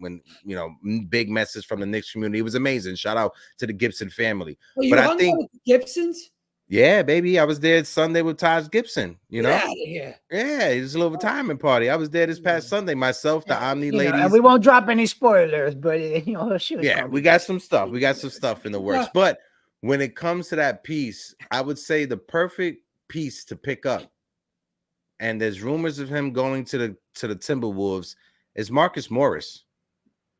[SPEAKER 2] big message from the Knicks community. It was amazing. Shout out to the Gibson family.
[SPEAKER 3] Well, but I think with the Gibsons?
[SPEAKER 2] Yeah, baby. I was there Sunday with Todd Gibson, you know?
[SPEAKER 3] Yeah,
[SPEAKER 2] it was a little retirement party. I was there this past Sunday, myself, the Omni ladies.
[SPEAKER 4] And we won't drop any spoilers, but
[SPEAKER 2] we got some stuff. We got some stuff in the works. But when it comes to that piece, I would say the perfect piece to pick up, and there's rumors of him going to the Timberwolves, is Marcus Morris.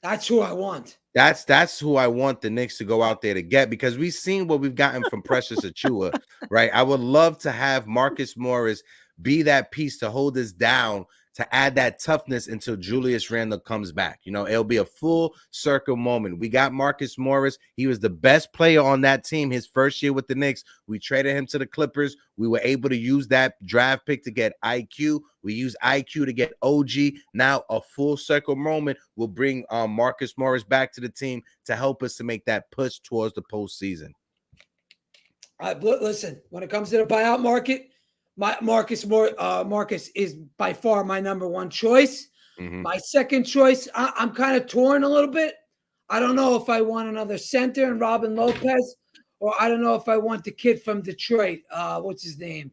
[SPEAKER 3] That's who I want.
[SPEAKER 2] That's who I want the Knicks to go out there to get, because we've seen what we've gotten from Precious Achiuwa, right? I would love to have Marcus Morris be that piece to hold us down, to add that toughness until Julius Randle comes back. You know, it'll be a full circle moment. We got Marcus Morris. He was the best player on that team his first year with the Knicks. We traded him to the Clippers. We were able to use that draft pick to get IQ. We used IQ to get OG. Now a full circle moment will bring Marcus Morris back to the team to help us to make that push towards the postseason.
[SPEAKER 3] Listen, when it comes to the buyout market, Marcus is by far my number 1 choice.
[SPEAKER 2] Mm-hmm.
[SPEAKER 3] My second choice, I'm kind of torn a little bit. I don't know if I want another center and Robin Lopez, or I don't know if I want the kid from Detroit. What's his name?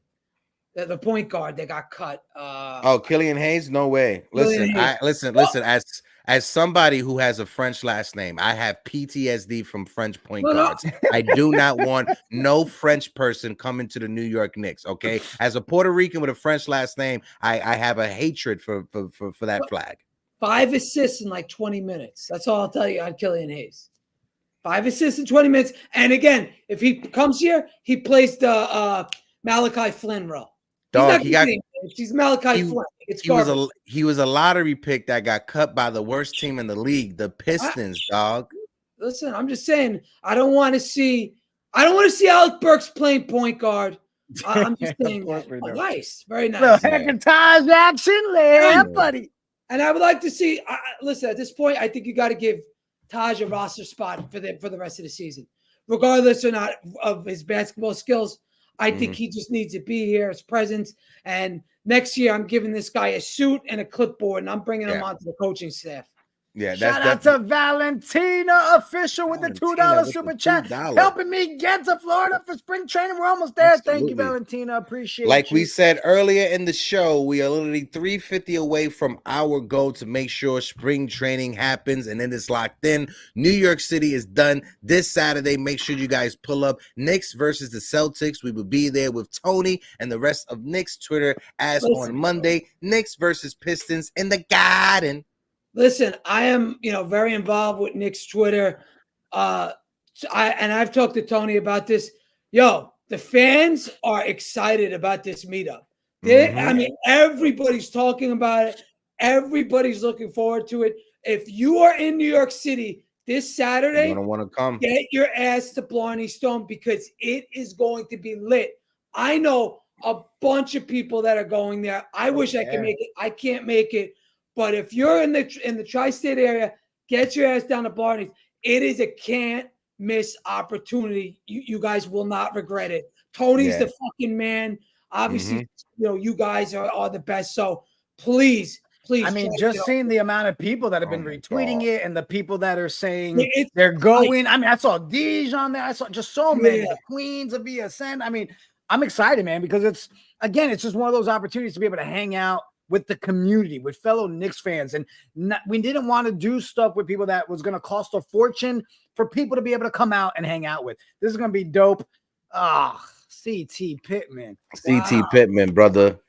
[SPEAKER 3] The point guard that got cut.
[SPEAKER 2] Killian Hayes? No way. Listen, as somebody who has a French last name, I have PTSD from French point guards. I do not want no French person coming to the New York Knicks, okay? As a Puerto Rican with a French last name, I have a hatred for that flag.
[SPEAKER 3] 5 assists in like 20 minutes. That's all I'll tell you on Killian Hayes. 5 assists in 20 minutes. And again, if he comes here, he plays the Malachi Flynn role.
[SPEAKER 2] Dog,
[SPEAKER 3] He's Malachi Flynn.
[SPEAKER 2] He was a lottery pick that got cut by the worst team in the league, the Pistons, dog.
[SPEAKER 3] Listen, I'm just saying, I don't want to see Alec Burks playing point guard. I'm just saying that. Oh, nice. Very nice.
[SPEAKER 4] Hector action there, buddy.
[SPEAKER 3] And I would like to see, listen, at this point, I think you got to give Taj a roster spot for the rest of the season. Regardless or not of his basketball skills, I think he just needs to be here, his presence. And next year, I'm giving this guy a suit and a clipboard, and I'm bringing him onto the coaching staff.
[SPEAKER 2] Yeah,
[SPEAKER 4] shout out to Valentina official with the $2 super chat, helping me get to Florida for spring training. We're almost there. Absolutely. Thank you, Valentina. Appreciate
[SPEAKER 2] like
[SPEAKER 4] you.
[SPEAKER 2] We said earlier in the show, we are literally 350 away from our goal to make sure spring training happens, and then it's locked in. New York City is done this Saturday. Make sure you guys pull up. Knicks versus the Celtics. We will be there with Tony and the rest of Knicks Twitter as on Monday. Knicks versus Pistons in the Garden.
[SPEAKER 3] Listen, I am, very involved with Knicks Twitter. I've talked to Tony about this. Yo, the fans are excited about this meetup. I mean, everybody's talking about it. Everybody's looking forward to it. If you are in New York City this Saturday,
[SPEAKER 2] you're gonna want to come.
[SPEAKER 3] Get your ass to Blarney Stone because it is going to be lit. I know a bunch of people that are going there. I wish I could make it. I can't make it. But if you're in the tri-state area, get your ass down to Barney's. It is a can't miss opportunity. You guys will not regret it. Tony's the fucking man. Obviously, you guys are the best. So please.
[SPEAKER 4] I mean, just seeing the amount of people that have been retweeting it and the people that are saying they're going. I mean, I saw Deej on there. I saw just so many. The Queens of VSN. I mean, I'm excited, man, because it's just one of those opportunities to be able to hang out with the community, with fellow Knicks fans. And we didn't want to do stuff with people that was going to cost a fortune for people to be able to come out and hang out with. This is going to be dope. CT Pittman.
[SPEAKER 2] CT Pittman, brother.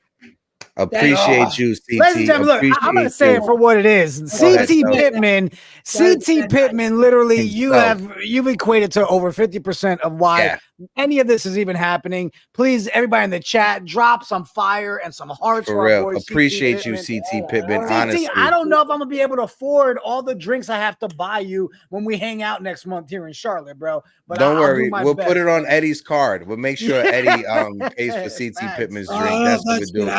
[SPEAKER 2] Appreciate you, CT.
[SPEAKER 4] Ladies and gentlemen, look, I'm going to say it for what it is. CT Pittman, literally, you've equated to over 50% of why any of this is even happening. Please, everybody in the chat, drop some fire and some hearts.
[SPEAKER 2] For real. Appreciate you, CT Pittman, honestly.
[SPEAKER 4] I don't know if I'm going to be able to afford all the drinks I have to buy you when we hang out next month here in Charlotte, bro. But
[SPEAKER 2] don't worry. We'll put it on Eddie's card. We'll make sure Eddie pays for CT Pittman's drink. That's what we're doing.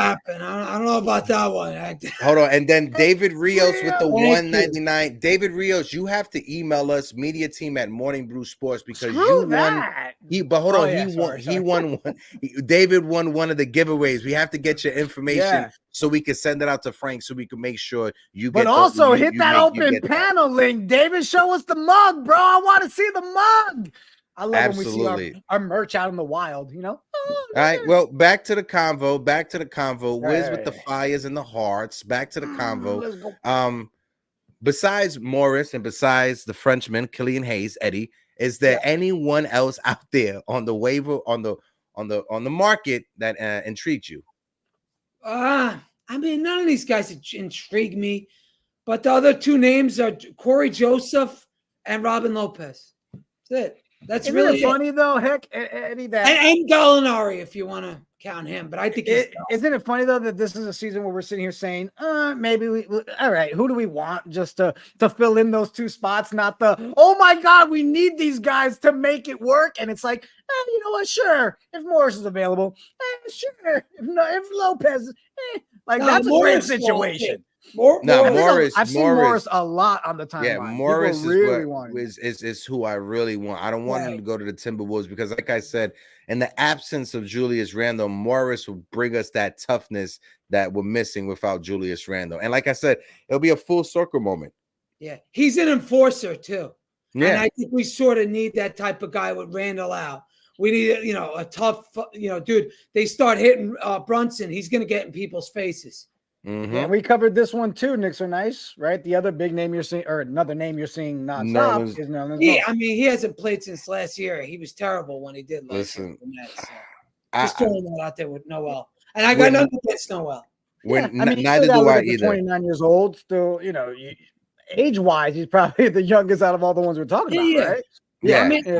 [SPEAKER 3] I don't know about that one.
[SPEAKER 2] Hold on. And then David Rios with the $1.99. David Rios, you have to email us, MediaTeam at Morning Brew Sports, because you won. He won one. David won one of the giveaways. We have to get your information so we can send it out to Frank so we can make sure you get.
[SPEAKER 4] But also hit that open panel link. David, show us the mug, bro. I want to see the mug. I love when we see our merch out in the wild, All
[SPEAKER 2] right. Well, back to the convo. Wiz with the fires and the hearts. Back to the convo. Besides Morris and besides the Frenchman, Killian Hayes, Eddie, is there anyone else out there on the waiver on the market that intrigued you?
[SPEAKER 3] I mean, none of these guys intrigue me, but the other two names are Corey Joseph and Robin Lopez. That's it. That's really
[SPEAKER 4] funny though, Eddie.
[SPEAKER 3] And Gallinari, if you want to count him, but I think
[SPEAKER 4] isn't it funny though that this is a season where we're sitting here saying, maybe we all right, who do we want just to fill in those two spots? Not the oh my god, we need these guys to make it work, and it's like, you know what? Sure, if Morris is available, sure. If Lopez, that's a great situation.
[SPEAKER 2] I've
[SPEAKER 4] seen Morris a lot on the timeline.
[SPEAKER 2] Yeah, Morris is who I really want. I don't want him to go to the Timberwolves because, like I said, in the absence of Julius Randle, Morris will bring us that toughness that we're missing without Julius Randle. And like I said, it'll be a full circle moment.
[SPEAKER 3] Yeah, he's an enforcer too. Yeah, and I think we sort of need that type of guy with Randle out. We need, a tough, dude. They start hitting Brunson. He's going to get in people's faces.
[SPEAKER 4] Yeah, we covered this one too. Knicks are nice, right? The other big name you're seeing, or another name you're seeing nonstop is Nolan.
[SPEAKER 3] I mean, he hasn't played since last year. He was terrible when he did last year. Just throwing that out there with Noel. And I got nothing against Noel.
[SPEAKER 2] When
[SPEAKER 4] I mean, he's
[SPEAKER 2] neither
[SPEAKER 4] still gotta
[SPEAKER 2] do
[SPEAKER 4] look
[SPEAKER 2] I
[SPEAKER 4] at the
[SPEAKER 2] either.
[SPEAKER 4] 29 years old. Still, age-wise, he's probably the youngest out of all the ones we're talking about, right?
[SPEAKER 2] Yeah,
[SPEAKER 3] I mean,
[SPEAKER 4] So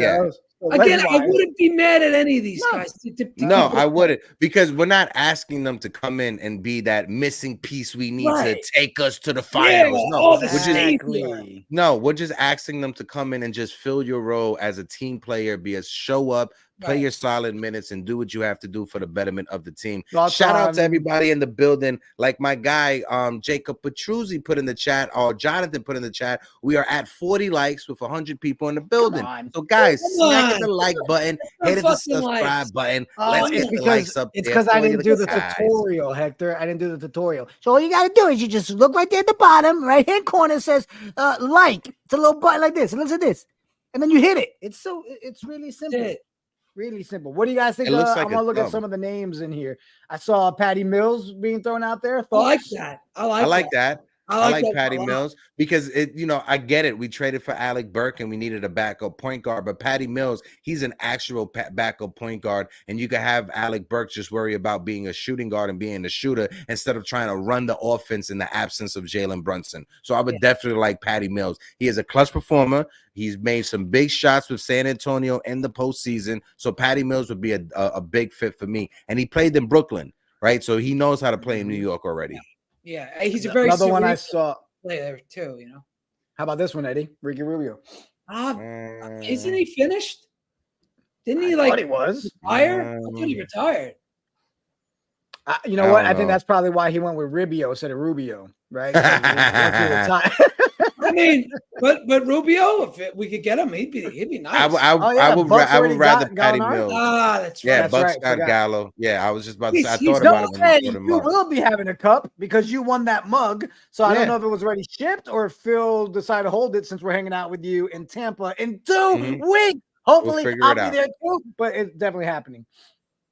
[SPEAKER 3] again, I
[SPEAKER 4] leg-wise.
[SPEAKER 3] wouldn't be mad at any of these
[SPEAKER 4] No.
[SPEAKER 3] guys. To keep
[SPEAKER 2] No,
[SPEAKER 3] it
[SPEAKER 2] I
[SPEAKER 3] up.
[SPEAKER 2] wouldn't, because we're not asking them to come in and be that missing piece we need to
[SPEAKER 3] Right.
[SPEAKER 2] take us to the
[SPEAKER 3] Yeah,
[SPEAKER 2] finals. No,
[SPEAKER 3] all the
[SPEAKER 2] we're just
[SPEAKER 4] Exactly.
[SPEAKER 2] we're just asking them to come in and just fill your role as a team player, be a show up, play
[SPEAKER 3] Right.
[SPEAKER 2] your solid minutes, and do what you have to do for the betterment of the team.
[SPEAKER 4] Thoughts
[SPEAKER 2] Shout out to
[SPEAKER 4] on-
[SPEAKER 2] everybody in the building, like my guy Jacob Petruzzi put in the chat, or Jonathan put in the chat. We are at 40 likes with 100 people in the building.
[SPEAKER 4] on.
[SPEAKER 2] So guys,
[SPEAKER 3] Come
[SPEAKER 2] smack
[SPEAKER 3] on.
[SPEAKER 2] the like button,
[SPEAKER 3] Some
[SPEAKER 2] hit the
[SPEAKER 3] fucking
[SPEAKER 2] subscribe
[SPEAKER 3] likes.
[SPEAKER 2] button.
[SPEAKER 4] Oh,
[SPEAKER 2] Let's
[SPEAKER 4] it's
[SPEAKER 2] get the
[SPEAKER 4] because
[SPEAKER 2] likes up
[SPEAKER 4] it's
[SPEAKER 2] there
[SPEAKER 4] because I
[SPEAKER 2] for you
[SPEAKER 4] didn't do the
[SPEAKER 2] guys.
[SPEAKER 4] tutorial, Hector. I didn't do the tutorial. So all you gotta do is you just look right there at the bottom, right hand corner says like. It's a little button like this. And listen to this. And then you hit it. It's really simple.
[SPEAKER 3] Shit.
[SPEAKER 4] Really simple. What do you guys think?
[SPEAKER 2] It looks
[SPEAKER 4] I
[SPEAKER 2] like
[SPEAKER 4] want to
[SPEAKER 2] a
[SPEAKER 4] look at
[SPEAKER 2] thumb.
[SPEAKER 4] some of the names in here. I saw Patty Mills being thrown out there.
[SPEAKER 3] I like
[SPEAKER 4] Thoughts?
[SPEAKER 3] that.
[SPEAKER 2] I like that. I like
[SPEAKER 3] that
[SPEAKER 2] Patty
[SPEAKER 3] a lot.
[SPEAKER 2] Mills because I get it. We traded for Alec Burke and we needed a backup point guard, but Patty Mills, he's an actual backup point guard, and you can have Alec Burke just worry about being a shooting guard and being a shooter instead of trying to run the offense in the absence of Jalen Brunson. So I would definitely like Patty Mills. He is a clutch performer. He's made some big shots with San Antonio in the postseason. So Patty Mills would be a big fit for me. And he played in Brooklyn, right? So he knows how to play in New York already.
[SPEAKER 3] Yeah, he's a very
[SPEAKER 4] Another one I
[SPEAKER 3] serious
[SPEAKER 4] saw.
[SPEAKER 3] player too.
[SPEAKER 4] How about this one, Eddie? Ricky Rubio.
[SPEAKER 3] Isn't he finished? Didn't he
[SPEAKER 4] I thought he was.
[SPEAKER 3] retire? I thought he retired.
[SPEAKER 4] You know what? I
[SPEAKER 2] don't
[SPEAKER 4] think
[SPEAKER 2] know.
[SPEAKER 4] that's probably why he went with Rubio instead of Rubio, right? Once he retired.
[SPEAKER 3] I mean, but Rubio, if we could get him, he'd be nice.
[SPEAKER 2] I would
[SPEAKER 4] Bucks already
[SPEAKER 2] rather
[SPEAKER 4] got
[SPEAKER 2] Patty
[SPEAKER 4] Gallinari?
[SPEAKER 2] Mills.
[SPEAKER 3] That's right.
[SPEAKER 2] Yeah,
[SPEAKER 4] That's
[SPEAKER 2] Bucks
[SPEAKER 4] right,
[SPEAKER 2] got
[SPEAKER 4] forgot.
[SPEAKER 2] Gallo. Yeah, I was just about to say. I
[SPEAKER 3] He's
[SPEAKER 2] thought about it
[SPEAKER 4] Don't
[SPEAKER 2] when
[SPEAKER 4] say
[SPEAKER 2] you put him
[SPEAKER 4] you
[SPEAKER 2] up.
[SPEAKER 4] will be having a cup because you won that mug. So I
[SPEAKER 2] Yeah.
[SPEAKER 4] don't know if it was already shipped or if Phil decided to hold it since we're hanging out with you in Tampa in 2 weeks. Hopefully,
[SPEAKER 2] figure
[SPEAKER 4] I'll
[SPEAKER 2] it
[SPEAKER 4] be
[SPEAKER 2] out.
[SPEAKER 4] there too, but it's definitely happening.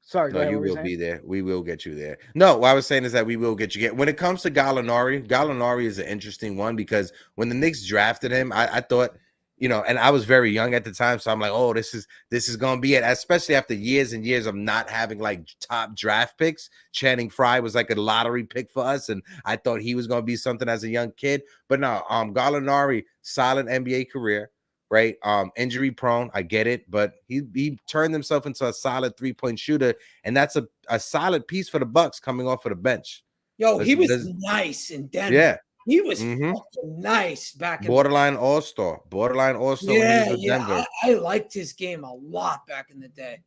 [SPEAKER 4] Sorry, go
[SPEAKER 2] No,
[SPEAKER 4] ahead,
[SPEAKER 2] you
[SPEAKER 4] what were
[SPEAKER 2] will
[SPEAKER 4] saying?
[SPEAKER 2] be there. We will get you there. No, what I was saying is that we will get you. When it comes to Gallinari is an interesting one because when the Knicks drafted him, I thought, and I was very young at the time, so I'm like, oh, this is gonna be it. Especially after years and years of not having like top draft picks. Channing Frye was like a lottery pick for us, and I thought he was gonna be something as a young kid. But no, Gallinari, solid NBA career. Right, injury prone. I get it, but he turned himself into a solid 3-point shooter, and that's a solid piece for the Bucks coming off of the bench.
[SPEAKER 3] Yo, he was nice in Denver.
[SPEAKER 2] Yeah,
[SPEAKER 3] he was fucking nice back in
[SPEAKER 2] borderline all-star when he was with Denver.
[SPEAKER 3] I liked his game a lot back in the day.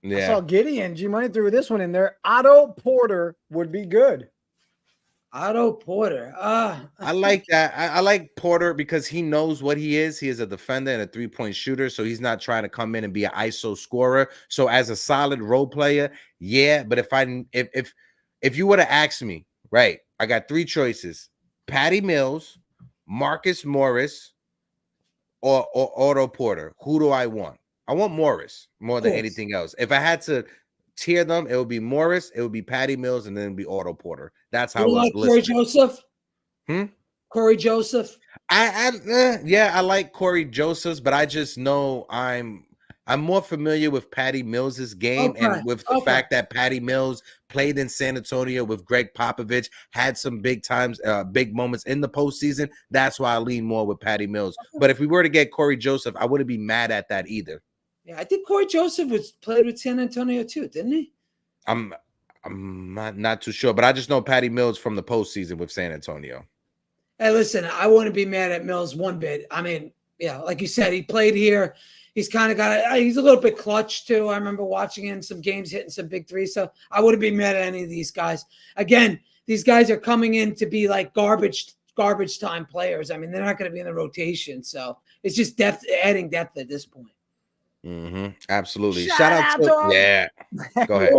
[SPEAKER 4] I saw Gideon G-Money threw this one in there. Otto Porter would be good.
[SPEAKER 3] Otto Porter.
[SPEAKER 2] I like that. I like Porter because he knows what he is. He is a defender and a 3-point shooter, so he's not trying to come in and be an ISO scorer. So as a solid role player, yeah. But if you would have asked me, right, I got 3 choices: Patty Mills, Marcus Morris, or Otto Porter. Who do I want? I want Morris more than anything else. If I had to tier them, it would be Morris, it would be Patty Mills, and then it'd be Otto Porter. That's how I
[SPEAKER 3] like Corey Joseph. Corey Joseph.
[SPEAKER 2] I like Corey Joseph's, but I just know I'm more familiar with Patty Mills's game and with the fact that Patty Mills played in San Antonio with Greg Popovich, had some big moments in the postseason. That's why I lean more with Patty Mills. But if we were to get Corey Joseph, I wouldn't be mad at that either.
[SPEAKER 3] Yeah, I think Corey Joseph played with San Antonio too, didn't he?
[SPEAKER 2] I'm not too sure, but I just know Patty Mills from the postseason with San Antonio.
[SPEAKER 3] Hey, listen, I wouldn't be mad at Mills one bit. I mean, yeah, like you said, he played here. He's kind of he's a little bit clutch too. I remember watching him some games, hitting some big threes. So I wouldn't be mad at any of these guys. Again, these guys are coming in to be like garbage time players. I mean, they're not going to be in the rotation. So it's just adding depth at this point.
[SPEAKER 2] Absolutely.
[SPEAKER 4] Shout out to him.
[SPEAKER 2] Yeah. Go ahead.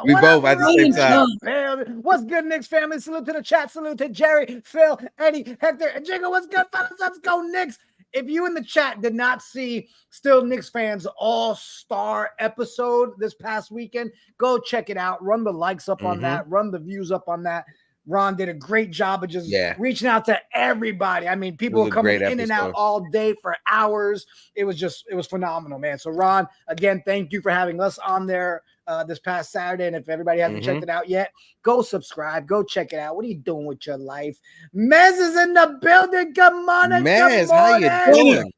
[SPEAKER 4] We
[SPEAKER 2] both at the same time.
[SPEAKER 4] What's good, Knicks family? Salute to the chat. Salute to Jerry, Phil, Eddie, Hector, and Jigga. What's good, fellas? Let's go, Knicks. If you in the chat did not see Still Knicks Fans All-Star episode this past weekend, go check it out. Run the likes up on that. Run the views up on that. Ron did a great job of just reaching out to everybody. I mean, people were coming in and out all day for hours. It was phenomenal, man. So Ron, again, thank you for having us on there this past Saturday. And if everybody hasn't checked it out yet, go subscribe, go check it out. What are you doing with your life? Mez is in the building. Good morning.
[SPEAKER 2] Mez, how you doing?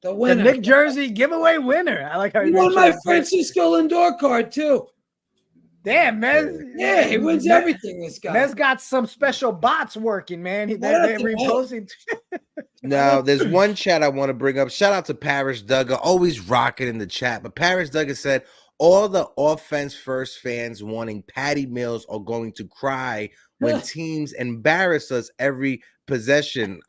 [SPEAKER 3] The winner.
[SPEAKER 4] The Nick Jersey giveaway winner. I like how
[SPEAKER 3] he won my Francisco Lindor card too.
[SPEAKER 4] Damn, Mez.
[SPEAKER 3] Yeah, he wins everything, this guy.
[SPEAKER 4] Mez got some special bots working, man. They're reposting.
[SPEAKER 2] Now, there's one chat I want to bring up. Shout out to Paris Duggar, always rocking in the chat. But Paris Duggar said, all the offense first fans wanting Patty Mills are going to cry when teams embarrass us every possession.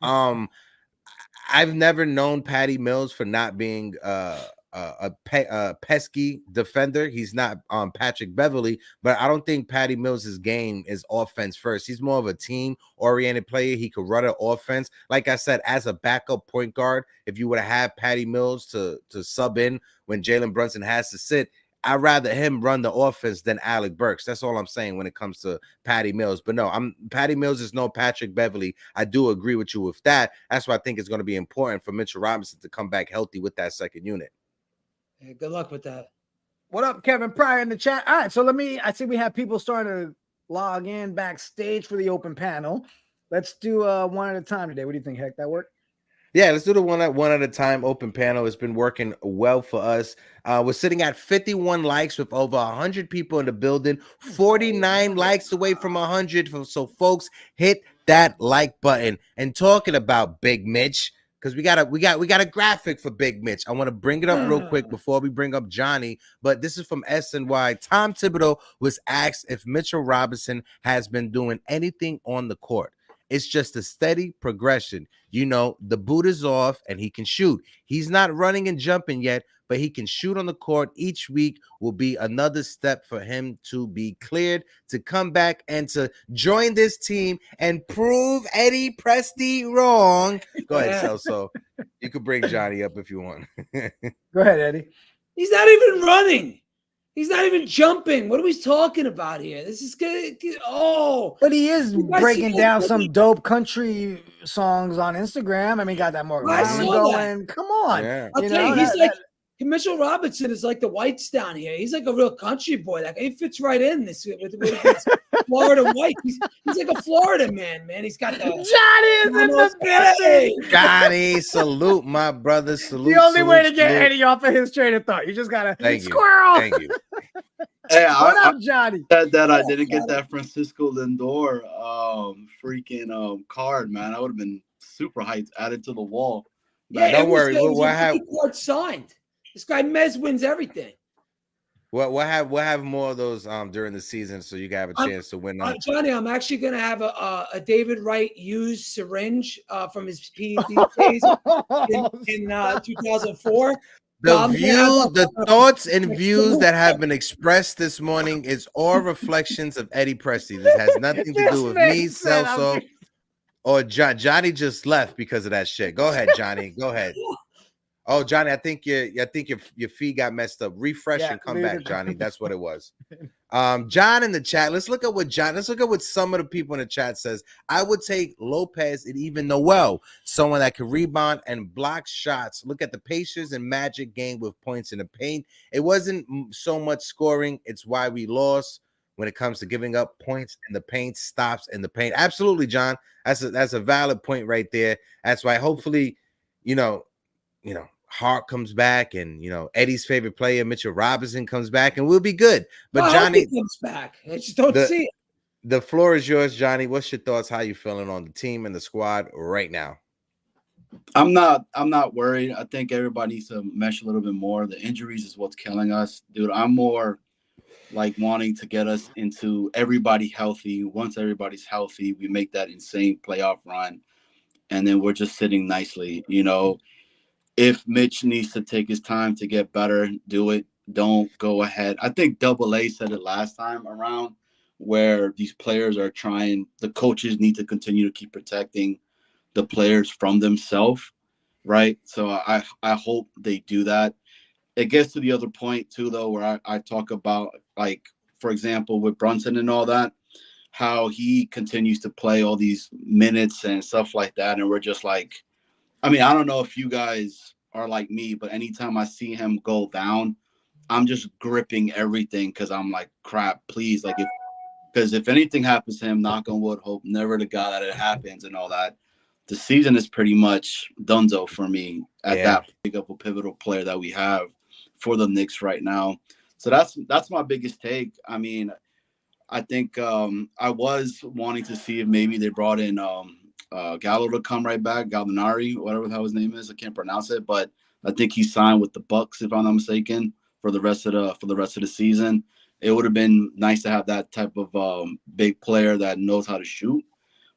[SPEAKER 2] I've never known Patty Mills for not being a pesky defender. He's not Patrick Beverly, but I don't think Patty Mills' game is offense first. He's more of a team-oriented player. He could run an offense. Like I said, as a backup point guard, if you would have had Patty Mills to sub in when Jalen Brunson has to sit, I'd rather him run the offense than Alec Burks. That's all I'm saying when it comes to Patty Mills. But no, Patty Mills is no Patrick Beverly. I do agree with you with that. That's why I think it's going to be important for Mitchell Robinson to come back healthy with that second unit.
[SPEAKER 3] Yeah, good luck with that.
[SPEAKER 4] What up, Kevin Pryor in the chat? All right, so I see we have people starting to log in backstage for the open panel. Let's do one at a time today. What do you think, Heck? That work?
[SPEAKER 2] Yeah, let's do the one at a time open panel. It's been working well for us. We're sitting at 51 likes with over 100 people in the building, 49 likes away from 100. So, folks, hit that like button. And talking about Big Mitch, because we got a graphic for Big Mitch. I want to bring it up real quick before we bring up Johnny. But this is from SNY. Tom Thibodeau was asked if Mitchell Robinson has been doing anything on the court. It's just a steady progression. You know, the boot is off and he can shoot. He's not running and jumping yet, but he can shoot on the court. Each week will be another step for him to be cleared to come back and to join this team and prove Eddie Presti wrong. Go ahead, Celso. You could bring Johnny up if you want.
[SPEAKER 4] Go ahead, Eddie.
[SPEAKER 3] He's not even running. He's not even jumping. What are we talking about here? This is good. Oh,
[SPEAKER 4] but he is breaking down some dope country songs on Instagram. I mean, got that more going. Come on.
[SPEAKER 2] Yeah.
[SPEAKER 3] I'll tell you, he's like Mitchell Robinson is like the whites down here. He's like a real country boy. Like he fits right in this with Florida white. He's like a Florida man. He's got the
[SPEAKER 4] Johnny is in the building.
[SPEAKER 2] Johnny, salute my brother. Salute.
[SPEAKER 4] The only way to get Eddie off of his train of thought. You just gotta squirrel.
[SPEAKER 2] Thank you.
[SPEAKER 5] Hey,
[SPEAKER 4] what up, Johnny?
[SPEAKER 5] Said that I didn't get that Francisco Lindor freaking card, man. I would have been super hyped, added to the wall.
[SPEAKER 2] Yeah, don't worry. We'll have
[SPEAKER 3] signed. This guy Mez wins everything.
[SPEAKER 2] We'll have more of those during the season, so you can have a chance to win them.
[SPEAKER 3] Johnny, I'm actually gonna have a David Wright used syringe from his PED days in 2004.
[SPEAKER 2] The thoughts and views that have been expressed this morning is all reflections of Eddie Presti. This has nothing to do with me, Celso, or Johnny just left because of that shit. Go ahead, Johnny. Go ahead. Oh, Johnny, I think your feed got messed up. Refresh and come back, Johnny. That's what it was. John in the chat. Let's look at what some of the people in the chat says. I would take Lopez and even Noel, someone that can rebound and block shots. Look at the Pacers and Magic game with points in the paint. It wasn't so much scoring. It's why we lost when it comes to giving up points in the paint, stops in the paint. Absolutely, John. That's a valid point right there. That's why hopefully, Hart comes back, and Eddie's favorite player, Mitchell Robinson, comes back, and we'll be good. But Johnny
[SPEAKER 3] comes back. I just don't see it.
[SPEAKER 2] The floor is yours, Johnny. What's your thoughts? How you feeling on the team and the squad right now?
[SPEAKER 5] I'm not worried. I think everybody needs to mesh a little bit more. The injuries is what's killing us, dude. I'm more like wanting to get us into everybody healthy. Once everybody's healthy, we make that insane playoff run, and then we're just sitting nicely, If Mitch needs to take his time to get better, do it. Don't go ahead. I think AA said it last time around, where these players are trying, the coaches need to continue to keep protecting the players from themselves, right? So I hope they do that. It gets to the other point too, though, where I talk about, like, for example, with Brunson and all that, how he continues to play all these minutes and stuff like that. And we're just like, I mean, I don't know if you guys are like me, but anytime I see him go down, I'm just gripping everything because I'm like, crap, please. Like, because if anything happens to him, knock on wood, hope never to God that it happens and all that, the season is pretty much donezo for me at that big of a pivotal player that we have for the Knicks right now. So that's my biggest take. I mean, I think I was wanting to see if maybe they brought in Gallo to come right back, Gallinari, whatever the hell his name is. I can't pronounce it, but I think he signed with the Bucks, if I'm not mistaken, for the rest of the season. It would have been nice to have that type of big player that knows how to shoot.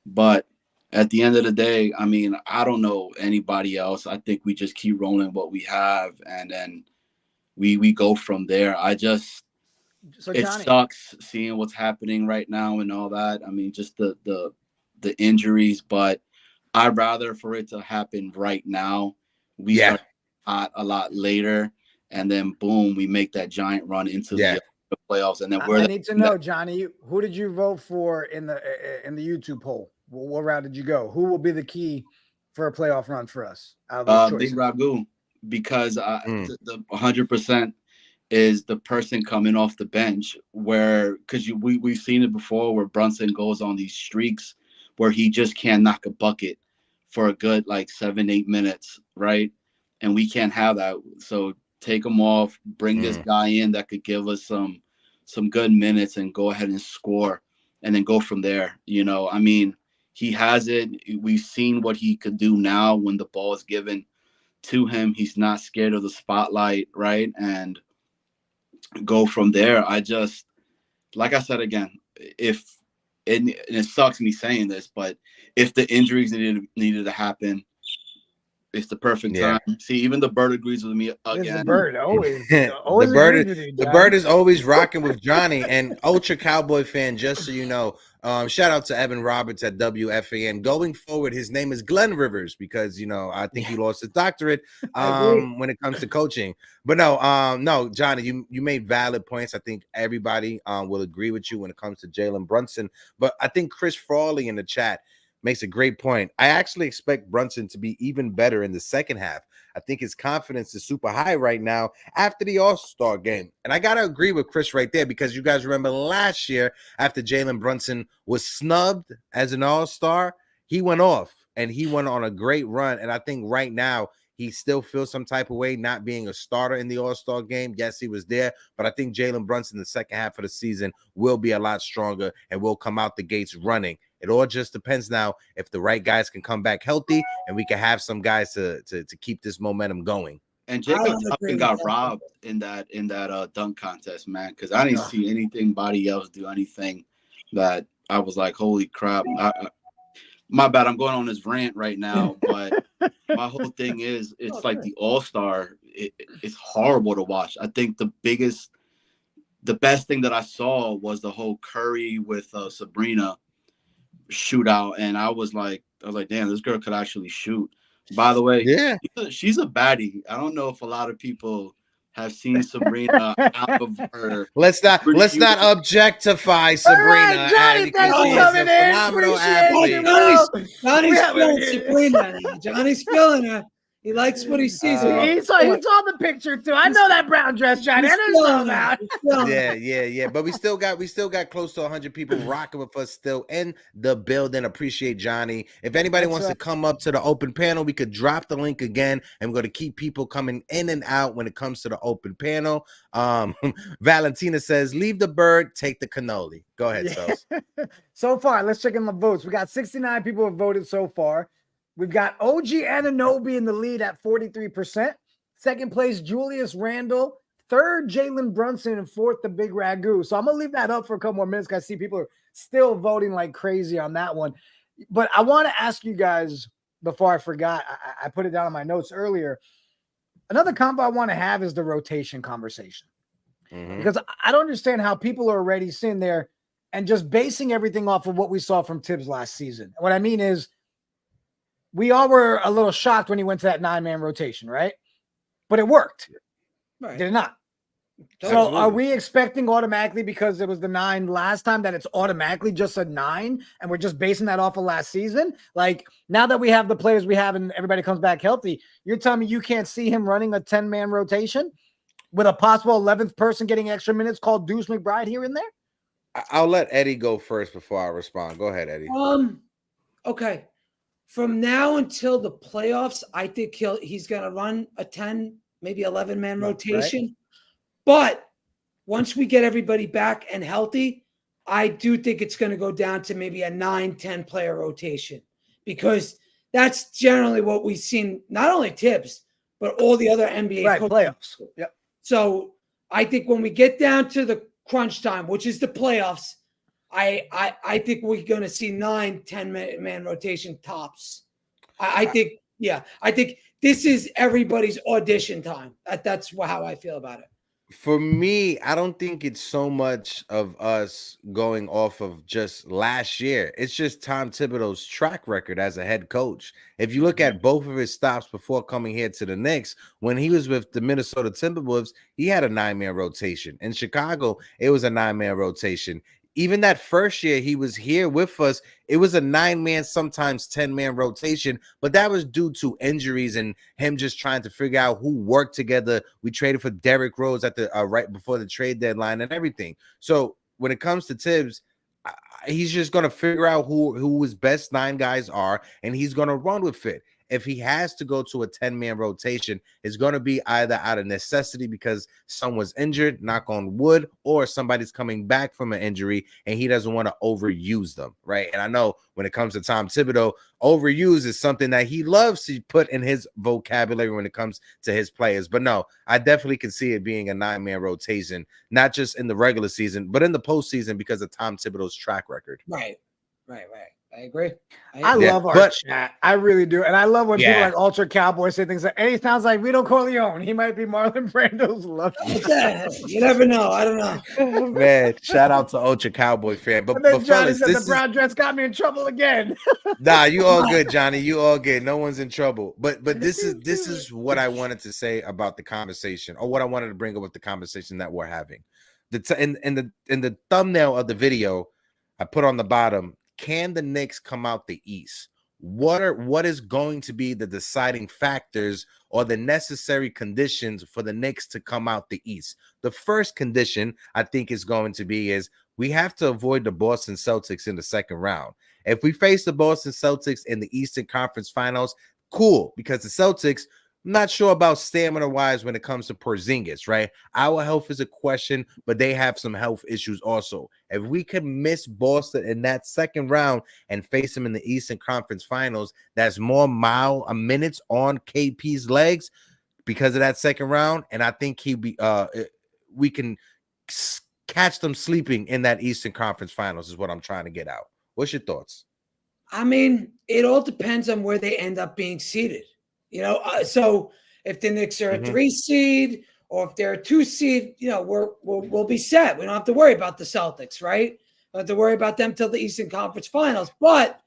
[SPEAKER 5] But at the end of the day, I mean, I don't know anybody else. I think we just keep rolling what we have, and then we go from there. It sucks seeing what's happening right now and all that. I mean, just the injuries, but I'd rather for it to happen right now. We start a lot later, and then boom, we make that giant run into the playoffs. And then
[SPEAKER 4] I need to know, Johnny, who did you vote for in the YouTube poll? What route did you go? Who will be the key for a playoff run for us?
[SPEAKER 5] Big Ragu, because the 100% is the person coming off the bench, where because we've seen it before where Brunson goes on these streaks where he just can't knock a bucket for a good like 7-8 minutes, right? And we can't have that. So take him off, bring this guy in that could give us some good minutes and go ahead and score, and then go from there. You know, I mean, he has it. We've seen what he could do now when the ball is given to him. He's not scared of the spotlight, right? And go from there. I just, like I said again, and it sucks me saying this, but if the injuries needed to happen, it's the perfect time. See, even the bird agrees with me again.
[SPEAKER 4] The bird always
[SPEAKER 2] the bird is always rocking with Johnny. And Ultra Cowboy fan, just so you know, shout out to Evan Roberts at WFAN. Going forward, his name is Glenn Rivers because, you know, I think he lost his doctorate when it comes to coaching. But no, Johnny, you made valid points. I think everybody will agree with you when it comes to Jalen Brunson. But I think Chris Frawley in the chat makes a great point. I actually expect Brunson to be even better in the second half. I think his confidence is super high right now after the All-Star game. And I got to agree with Chris right there, because you guys remember last year after Jalen Brunson was snubbed as an All-Star, he went off and he went on a great run. And I think right now he still feels some type of way not being a starter in the All-Star game. Yes, he was there, but I think Jalen Brunson in the second half of the season will be a lot stronger and will come out the gates running. It all just depends now if the right guys can come back healthy and we can have some guys to keep this momentum going.
[SPEAKER 5] And Jacob Toppin got robbed in that dunk contest, man, because I didn't see anybody else do anything that I was like, holy crap. My bad, I'm going on this rant right now, but my whole thing is it's like the All-Star. It's horrible to watch. I think the best thing that I saw was the whole Curry with Sabrina shootout, and I was like, damn, this girl could actually shoot. By the way, she's a baddie. I don't know if a lot of people have seen Sabrina out of her.
[SPEAKER 2] Let's not objectify Sabrina.
[SPEAKER 4] Johnny, thanks for coming in.
[SPEAKER 3] Johnny's feeling Sabrina. Johnny's feeling her. He likes what he sees.
[SPEAKER 4] He saw the picture too. I know that brown dress, Johnny. I know that.
[SPEAKER 2] Yeah. But we still got close to 100 people rocking with us still in the building. Appreciate Johnny. If anybody wants to come up to the open panel, we could drop the link again, and we're going to keep people coming in and out when it comes to the open panel. Valentina says, "Leave the bird, take the cannoli." Go ahead, Sos.
[SPEAKER 4] So far, let's check in the votes. We got 69 people have voted so far. We've got OG Anunoby in the lead at 43%. Second place, Julius Randle. Third, Jalen Brunson. And fourth, the Big Ragu. So I'm going to leave that up for a couple more minutes because I see people are still voting like crazy on that one. But I want to ask you guys, before I forgot, I put it down in my notes earlier. Another convo I want to have is the rotation conversation. Because I don't understand how people are already sitting there and just basing everything off of what we saw from Tibbs last season. What I mean is, we all were a little shocked when he went to that 9-man rotation, right? But it worked. Right. Did it not? So are we expecting automatically, because it was the 9 last time, that it's automatically just a 9 and we're just basing that off of last season? Like, now that we have the players we have and everybody comes back healthy, you're telling me you can't see him running a 10-man rotation? with a possible 11th person getting extra minutes called Deuce McBride here and there?
[SPEAKER 2] I'll let Eddie go first before I respond. Go ahead, Eddie.
[SPEAKER 3] Okay. From now until the playoffs, I think he's going to run a 10, maybe 11-man rotation. Right. But once we get everybody back and healthy, I do think it's going to go down to maybe a 9-10 player rotation, because that's generally what we've seen, not only Tibbs, but all the other NBA
[SPEAKER 4] playoffs. Yep.
[SPEAKER 3] So I think when we get down to the crunch time, which is the playoffs, I think we're going to see 9-10 man rotation tops. I think this is everybody's audition time. That's how I feel about it.
[SPEAKER 2] For me, I don't think it's so much of us going off of just last year. It's just Tom Thibodeau's track record as a head coach. If you look at both of his stops before coming here to the Knicks, when he was with the Minnesota Timberwolves, he had a 9-man rotation. In Chicago, it was a 9-man rotation. Even that first year he was here with us, it was a 9-man, sometimes 10-man rotation, but that was due to injuries and him just trying to figure out who worked together. We traded for Derrick Rose at the right before the trade deadline and everything. So when it comes to Tibbs, he's just going to figure out who his best 9 guys are, and he's going to run with it. If he has to go to a 10-man rotation, it's going to be either out of necessity because someone's injured, knock on wood, or somebody's coming back from an injury and he doesn't want to overuse them, right? And I know when it comes to Tom Thibodeau, overuse is something that he loves to put in his vocabulary when it comes to his players. But no, I definitely can see it being a 9-man rotation, not just in the regular season, but in the postseason because of Tom Thibodeau's track record.
[SPEAKER 3] Right. I agree.
[SPEAKER 4] I love our chat. I really do. And I love when people like Ultra Cowboy say things like, hey, he sounds like Vito Corleone. He might be Marlon Brando's lucky.
[SPEAKER 3] You never know. I don't know.
[SPEAKER 2] Man, shout out to Ultra Cowboy fan. But
[SPEAKER 4] then Johnny said the brown dress got me in trouble again.
[SPEAKER 2] Nah, you all good, Johnny. You all good. No one's in trouble. But this is what I wanted to say about the conversation, or what I wanted to bring up with the conversation that we're having. In the thumbnail of the video, I put on the bottom, can the Knicks come out the East? What is going to be the deciding factors or the necessary conditions for the Knicks to come out the East? The first condition I think is going to be is we have to avoid the Boston Celtics in the second round. If we face the Boston Celtics in the Eastern Conference Finals, cool, because the Celtics, I'm not sure about stamina-wise when it comes to Porzingis, right? Our health is a question, but they have some health issues also. If we could miss Boston in that second round and face them in the Eastern Conference Finals, that's more minutes on KP's legs because of that second round, and I think we can catch them sleeping in that Eastern Conference Finals is what I'm trying to get out. What's your thoughts?
[SPEAKER 3] I mean, it all depends on where they end up being seated. You know, so if the Knicks are a 3 seed or if they're a 2 seed, you know, we'll be set. We don't have to worry about the Celtics, right? We don't have to worry about them till the Eastern Conference Finals. But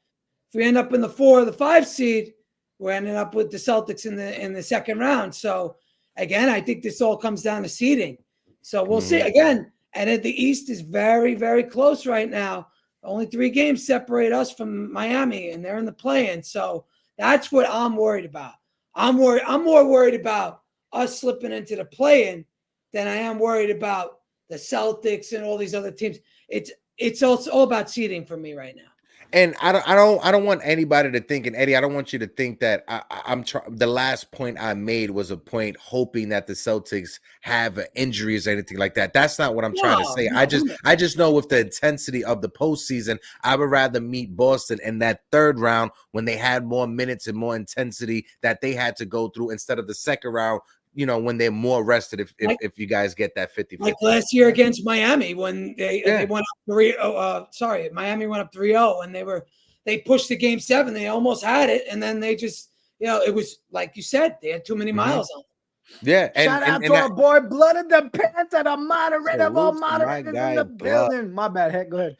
[SPEAKER 3] if we end up in the 4 or the 5 seed, we're ending up with the Celtics in the second round. So again, I think this all comes down to seeding. So we'll see again. And the East is very, very close right now. Only 3 games separate us from Miami, and they're in the play-in. So that's what I'm worried about. I'm more worried about us slipping into the play-in than I am worried about the Celtics and all these other teams. It's all about seeding for me right now.
[SPEAKER 2] And I don't want anybody to think, and Eddie, I don't want you to think that the last point I made was a point hoping that the Celtics have injuries or anything like that. That's not what I'm trying to say. I just know with the intensity of the postseason, I would rather meet Boston in that third round when they had more minutes and more intensity that they had to go through instead of the second round, you know, when they're more rested, if you guys get that 50-50.
[SPEAKER 3] Like last year against Miami when they went up 3-0. Miami went up 3-0 and they pushed the game 7. They almost had it, and then they just, you know, it was like you said, they had too many miles on them.
[SPEAKER 2] Yeah.
[SPEAKER 4] Shout out to our boy Blood of the Panther, the moderator of all moderators in the building. My bad, Heck, go ahead.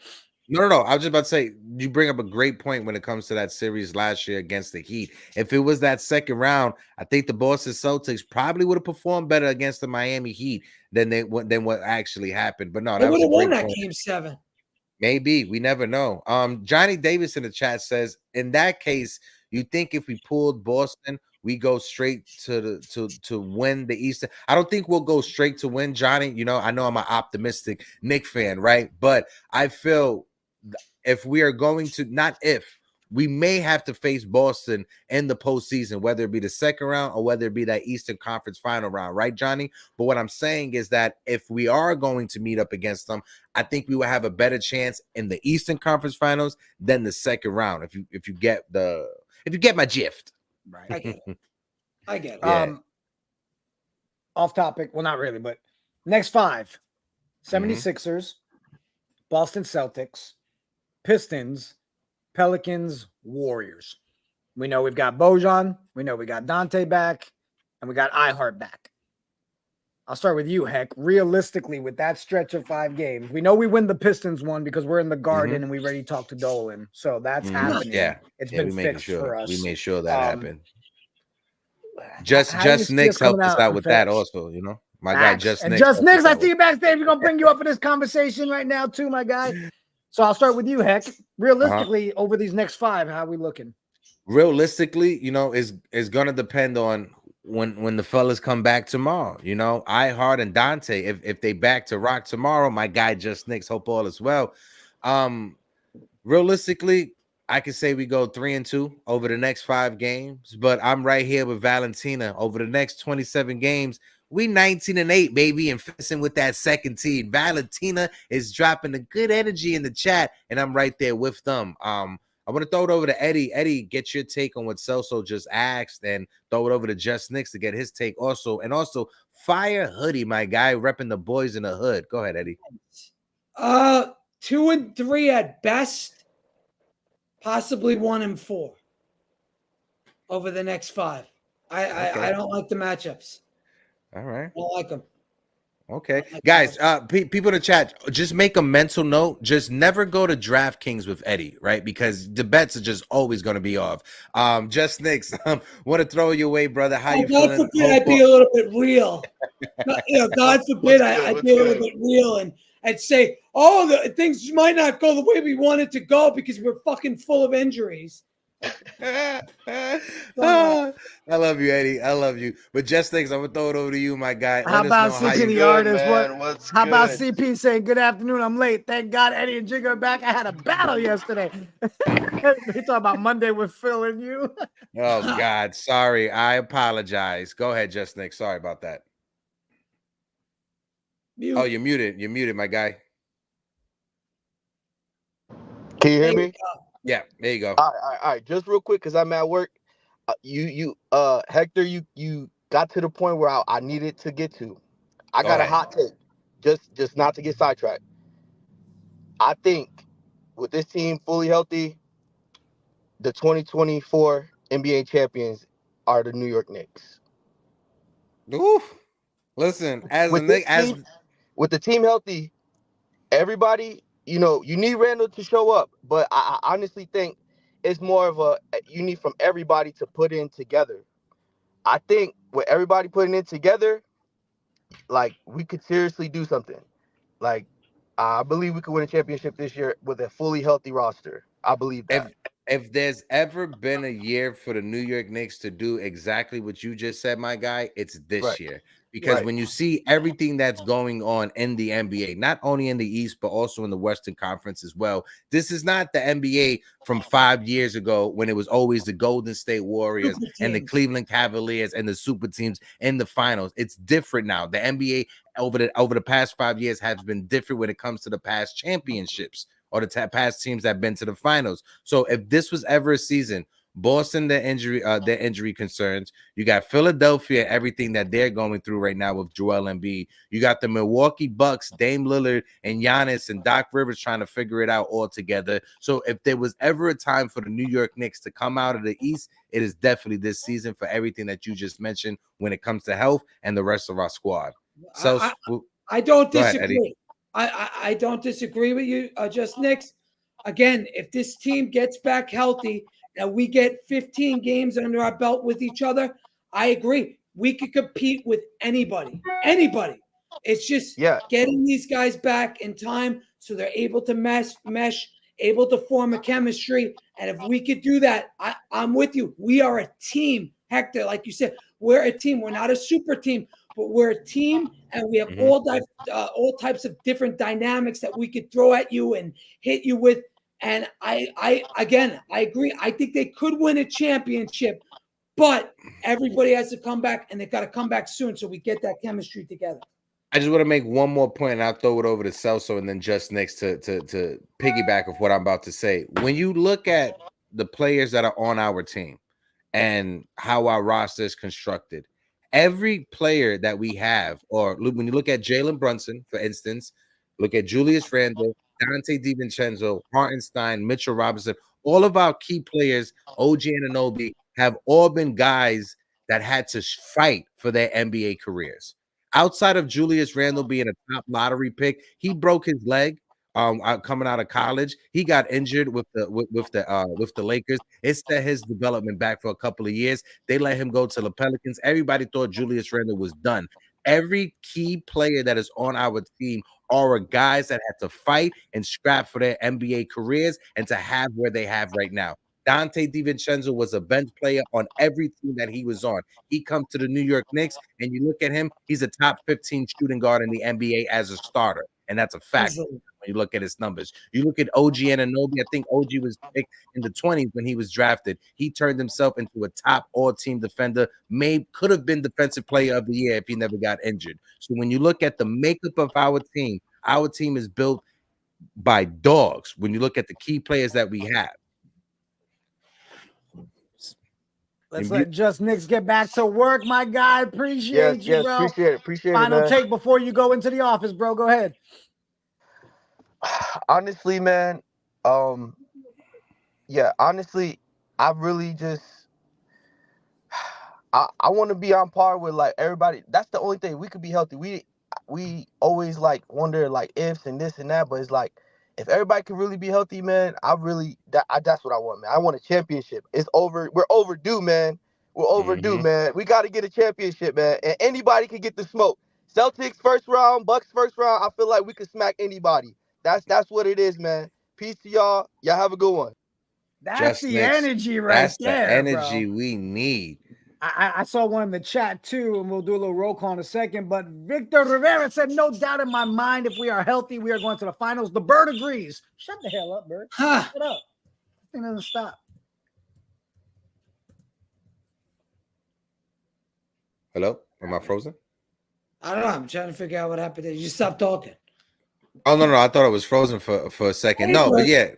[SPEAKER 2] No. I was just about to say, you bring up a great point when it comes to that series last year against the Heat. If it was that second round, I think the Boston Celtics probably would have performed better against the Miami Heat than what actually happened. But no,
[SPEAKER 3] they
[SPEAKER 2] that
[SPEAKER 3] would
[SPEAKER 2] was
[SPEAKER 3] have won
[SPEAKER 2] that
[SPEAKER 3] game 7.
[SPEAKER 2] Maybe. We never know. Johnny Davis in the chat says, in that case, you think if we pulled Boston, we go straight to win the Eastern. I don't think we'll go straight to win, Johnny. You know, I know I'm an optimistic Knicks fan, right? But I feel if we are going to, not if, we may have to face Boston in the postseason, whether it be the second round or whether it be that Eastern Conference final round, right, Johnny? But what I'm saying is that if we are going to meet up against them, I think we will have a better chance in the Eastern Conference finals than the second round. If you get my gift.
[SPEAKER 4] Right.
[SPEAKER 3] I get it. I get it.
[SPEAKER 2] Yeah.
[SPEAKER 4] Off topic. Well, not really, but next 5. 76ers, Boston Celtics, Pistons, Pelicans, Warriors. We know we've got Bojan. We know we got Dante back. And we got iHeart back. I'll start with you, Heck. Realistically, with that stretch of 5 games, we know we win the Pistons one because we're in the Garden and we already talked to Dolan. So that's happening.
[SPEAKER 2] Yeah.
[SPEAKER 4] It's been fixed for us.
[SPEAKER 2] We made sure that happened. Just Knicks helped us out with that also, you know. My guy, Just Knicks.
[SPEAKER 4] Just Knicks, I see you backstage. We're going to bring you up for this conversation right now, too, my guy. So I'll start with you, Heck. Realistically, over these next 5, how are we looking?
[SPEAKER 2] Realistically, you know, is going to depend on when the fellas come back tomorrow. You know, iHeart and Dante, if they back to rock tomorrow, my guy Just Knicks, hope all is well. Realistically, I could say we go 3-2 over the next 5 games, but I'm right here with Valentina. Over the next 27 games, we 19-8, baby, and fixing with that second team. Valentina is dropping the good energy in the chat, and I'm right there with them. I want to throw it over to Eddie. Eddie, get your take on what Celso just asked, and throw it over to Just Knicks to get his take also. And also, Fire Hoodie, my guy, repping the boys in the hood. Go ahead, Eddie.
[SPEAKER 3] 2-3 at best, possibly 1-4 over the next 5. I don't like the matchups.
[SPEAKER 2] All right.
[SPEAKER 3] I don't like them.
[SPEAKER 2] Okay, guys, people in the chat, just make a mental note. Just never go to DraftKings with Eddie, right? Because the bets are just always going to be off. Just Knicks, want to throw you away, brother. How you
[SPEAKER 3] God
[SPEAKER 2] feeling?
[SPEAKER 3] forbid I'd be a little bit real. God forbid I'd be a little bit real and say, things might not go the way we want it to go because we're fucking full of injuries.
[SPEAKER 2] I love you, Eddie. I love you. But Just Knicks, I'm gonna throw it over to you, my guy.
[SPEAKER 4] How about CP the artist? How about
[SPEAKER 6] good?
[SPEAKER 4] CP saying good afternoon? I'm late. Thank God Eddie and Jigga are back. I had a battle yesterday. They talk about Monday with Phil and you.
[SPEAKER 2] Oh God, sorry. I apologize. Go ahead, Just Knicks. Sorry about that.
[SPEAKER 3] Mute.
[SPEAKER 2] Oh, you're muted. You're muted, my guy.
[SPEAKER 6] Can you hear me?
[SPEAKER 2] Yeah, there you go.
[SPEAKER 6] All right. Just real quick, because I'm at work. Hector, you got to the point where I needed to get to. I got a hot take, just not to get sidetracked. I think with this team fully healthy, the 2024 NBA champions are the New York Knicks.
[SPEAKER 2] Oof. Listen,
[SPEAKER 6] with the team healthy, everybody, you need Randle to show up, but I honestly think it's more of you need from everybody to put in together. I think with everybody putting in together, like, we could seriously do something. Like, I believe we could win a championship this year with a fully healthy roster. I believe that.
[SPEAKER 2] If there's ever been a year for the New York Knicks to do exactly what you just said, my guy, it's this year. Because when you see everything that's going on in the NBA, not only in the East, but also in the Western Conference as well, this is not the NBA from 5 years ago when it was always the Golden State Warriors and the Cleveland Cavaliers and the super teams in the finals. It's different now. The NBA over the past 5 years has been different when it comes to the past championships or the past teams that have been to the finals. So if this was ever a season, Boston, their injury concerns. You got Philadelphia, everything that they're going through right now with Joel Embiid. You got the Milwaukee Bucks, Dame Lillard and Giannis and Doc Rivers trying to figure it out all together. So if there was ever a time for the New York Knicks to come out of the East, it is definitely this season for everything that you just mentioned when it comes to health and the rest of our squad. So
[SPEAKER 3] I don't
[SPEAKER 2] disagree.
[SPEAKER 3] I don't disagree with you, Just Knicks. Again, if this team gets back healthy and we get 15 games under our belt with each other, I agree. We could compete with anybody. Anybody. It's just getting these guys back in time so they're able to mesh, able to form a chemistry. And if we could do that, I'm with you. We are a team, Hector, like you said, we're a team. We're not a super team, but we're a team, and we have all types of different dynamics that we could throw at you and hit you with. And I agree. I think they could win a championship, but everybody has to come back, and they've got to come back soon so we get that chemistry together.
[SPEAKER 2] I just want to make one more point, and I'll throw it over to Celso and then just next to piggyback of what I'm about to say. When you look at the players that are on our team and how our roster is constructed, every player that we have, or when you look at Jalen Brunson, for instance, look at Julius Randle, Dante DiVincenzo, Hartenstein, Mitchell Robinson, all of our key players, OG Anunoby, have all been guys that had to fight for their NBA careers. Outside of Julius Randle being a top lottery pick, he broke his leg coming out of college. He got injured with the Lakers. It set his development back for a couple of years. They let him go to the Pelicans. Everybody thought Julius Randle was done. Every key player that is on our team are guys that had to fight and scrap for their NBA careers and to have where they have right now. Dante DiVincenzo was a bench player on every team that he was on. He comes to the New York Knicks, and you look at him, he's a top 15 shooting guard in the NBA as a starter, and that's a fact when you look at his numbers. You look at OG Anunoby. I think OG was picked in the 20s when he was drafted. He turned himself into a top all-team defender, could have been defensive player of the year if he never got injured. So when you look at the makeup of our team is built by dogs when you look at the key players that we have.
[SPEAKER 4] Let's let Just Knicks get back to work, my guy. Appreciate you, bro.
[SPEAKER 6] Appreciate it,
[SPEAKER 4] Final
[SPEAKER 6] man.
[SPEAKER 4] take before you go into the office, bro. Go ahead.
[SPEAKER 6] Honestly, man, honestly, I really just I want to be on par with like everybody. That's the only thing. We could be healthy. We always like wonder like ifs and this and that, but it's like if everybody can really be healthy, man, that's what I want, man. I want a championship. It's over. We're overdue, man. We're overdue, man. We got to get a championship, man. And anybody can get the smoke. Celtics first round, Bucks first round. I feel like we could smack anybody. That's what it is, man. Peace to y'all. Y'all have a good one.
[SPEAKER 4] That's the energy right there.
[SPEAKER 2] That's the energy we need.
[SPEAKER 4] I saw one in the chat too, and we'll do a little roll call in a second. But Victor Rivera said, "No doubt in my mind, if we are healthy, we are going to the finals." The Bird agrees. Shut the hell up, Bird. Shut up. This thing doesn't stop.
[SPEAKER 2] Hello? Am I frozen?
[SPEAKER 3] I don't know. I'm trying to figure out what happened there. You stopped talking.
[SPEAKER 2] Oh no, I thought it was frozen for a second. No, but yeah.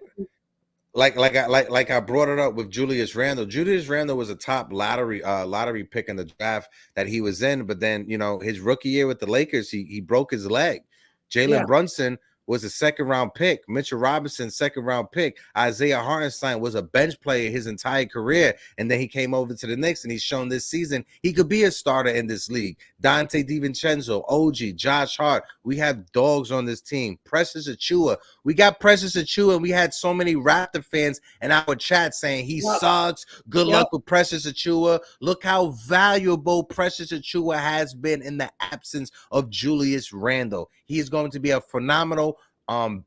[SPEAKER 2] Like I brought it up with Julius Randle. Julius Randle was a top lottery pick in the draft that he was in, but then his rookie year with the Lakers, he broke his leg. Jalen Brunson was a second-round pick. Mitchell Robinson, second-round pick. Isaiah Hartenstein was a bench player his entire career, and then he came over to the Knicks, and he's shown this season he could be a starter in this league. Dante DiVincenzo, OG, Josh Hart. We have dogs on this team. Precious Achiuwa. We got Precious Achiuwa, and we had so many Raptor fans in our chat saying he sucks. Good luck with Precious Achiuwa. Look how valuable Precious Achiuwa has been in the absence of Julius Randle. He is going to be a phenomenal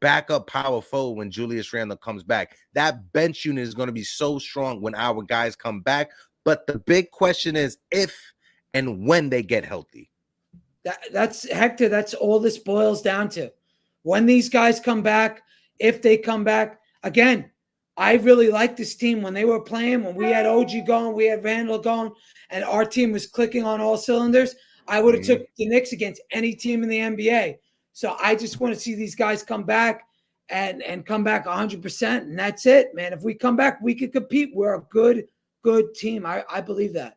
[SPEAKER 2] backup power forward when Julius Randle comes back. That bench unit is going to be so strong when our guys come back. But the big question is if and when they get healthy.
[SPEAKER 3] That's Hector. That's all this boils down to. When these guys come back, if they come back again. I really liked this team when they were playing, when we had OG going, we had Randall going, and our team was clicking on all cylinders. I would have took the Knicks against any team in the NBA. So I just want to see these guys come back and come back 100%, and that's it, man. If we come back, we could compete. We're a good team. I believe that.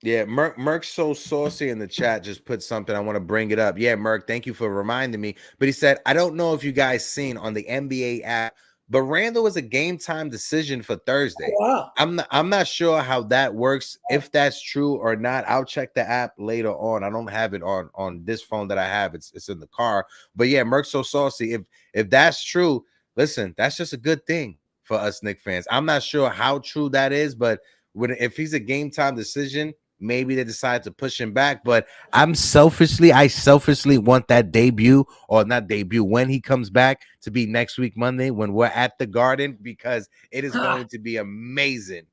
[SPEAKER 2] Yeah, Merk's so saucy in the chat just put something. I want to bring it up. Yeah, Merk, thank you for reminding me. But he said, I don't know if you guys seen on the NBA app, but Randle was a game time decision for Thursday.
[SPEAKER 3] Wow.
[SPEAKER 2] I'm not sure how that works, if that's true or not. I'll check the app later on. I don't have it on this phone that I have. It's in the car. But yeah, Merk's so saucy. If that's true, listen, that's just a good thing for us Knicks fans. I'm not sure how true that is, but if he's a game time decision, maybe they decide to push him back, but I selfishly want that debut, or not debut, when he comes back to be next week, Monday, when we're at the Garden, because it is going to be amazing.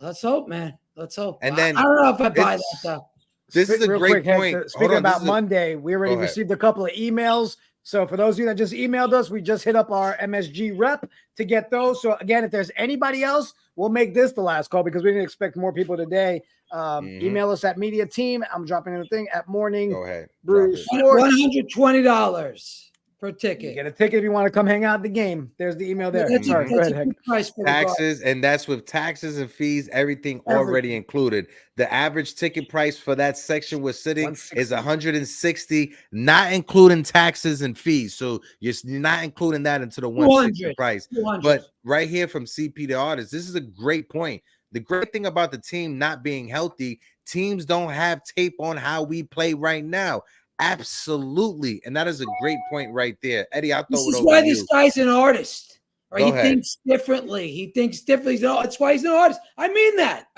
[SPEAKER 3] Let's hope, man. Let's hope.
[SPEAKER 2] And then
[SPEAKER 3] I don't know if I buy that
[SPEAKER 2] it's-
[SPEAKER 3] though.
[SPEAKER 2] This is a
[SPEAKER 4] Real
[SPEAKER 2] great
[SPEAKER 4] quick,
[SPEAKER 2] point.
[SPEAKER 4] Hector, speaking about Monday, we already
[SPEAKER 2] Go ahead.
[SPEAKER 4] received a couple of emails. So for those of you that just emailed us, we just hit up our MSG rep to get those. So again, if there's anybody else, we'll make this the last call because we didn't expect more people today. Email us at MediaTeam. I'm dropping in a thing at Morning
[SPEAKER 2] Go ahead.
[SPEAKER 4] Brew Sports.
[SPEAKER 3] $120 per ticket.
[SPEAKER 4] You get a ticket if you want to come hang out at the game. There's the email there. Sorry, go ahead, Hector.
[SPEAKER 2] Taxes, and that's with taxes and fees, everything already included. The average ticket price for that section we're sitting is $160, not including taxes and fees. So you're not including that into the $160 price.
[SPEAKER 3] 200.
[SPEAKER 2] But right here from CP the Artist, this is a great point. The great thing about the team not being healthy, teams don't have tape on how we play right now. Absolutely, and that is a great point right there, Eddie. I'll throw it over to you.
[SPEAKER 3] This is why this guy's an artist, right?
[SPEAKER 2] Go
[SPEAKER 3] He
[SPEAKER 2] ahead.
[SPEAKER 3] thinks differently. He thinks differently. That's why he's an artist. I mean that.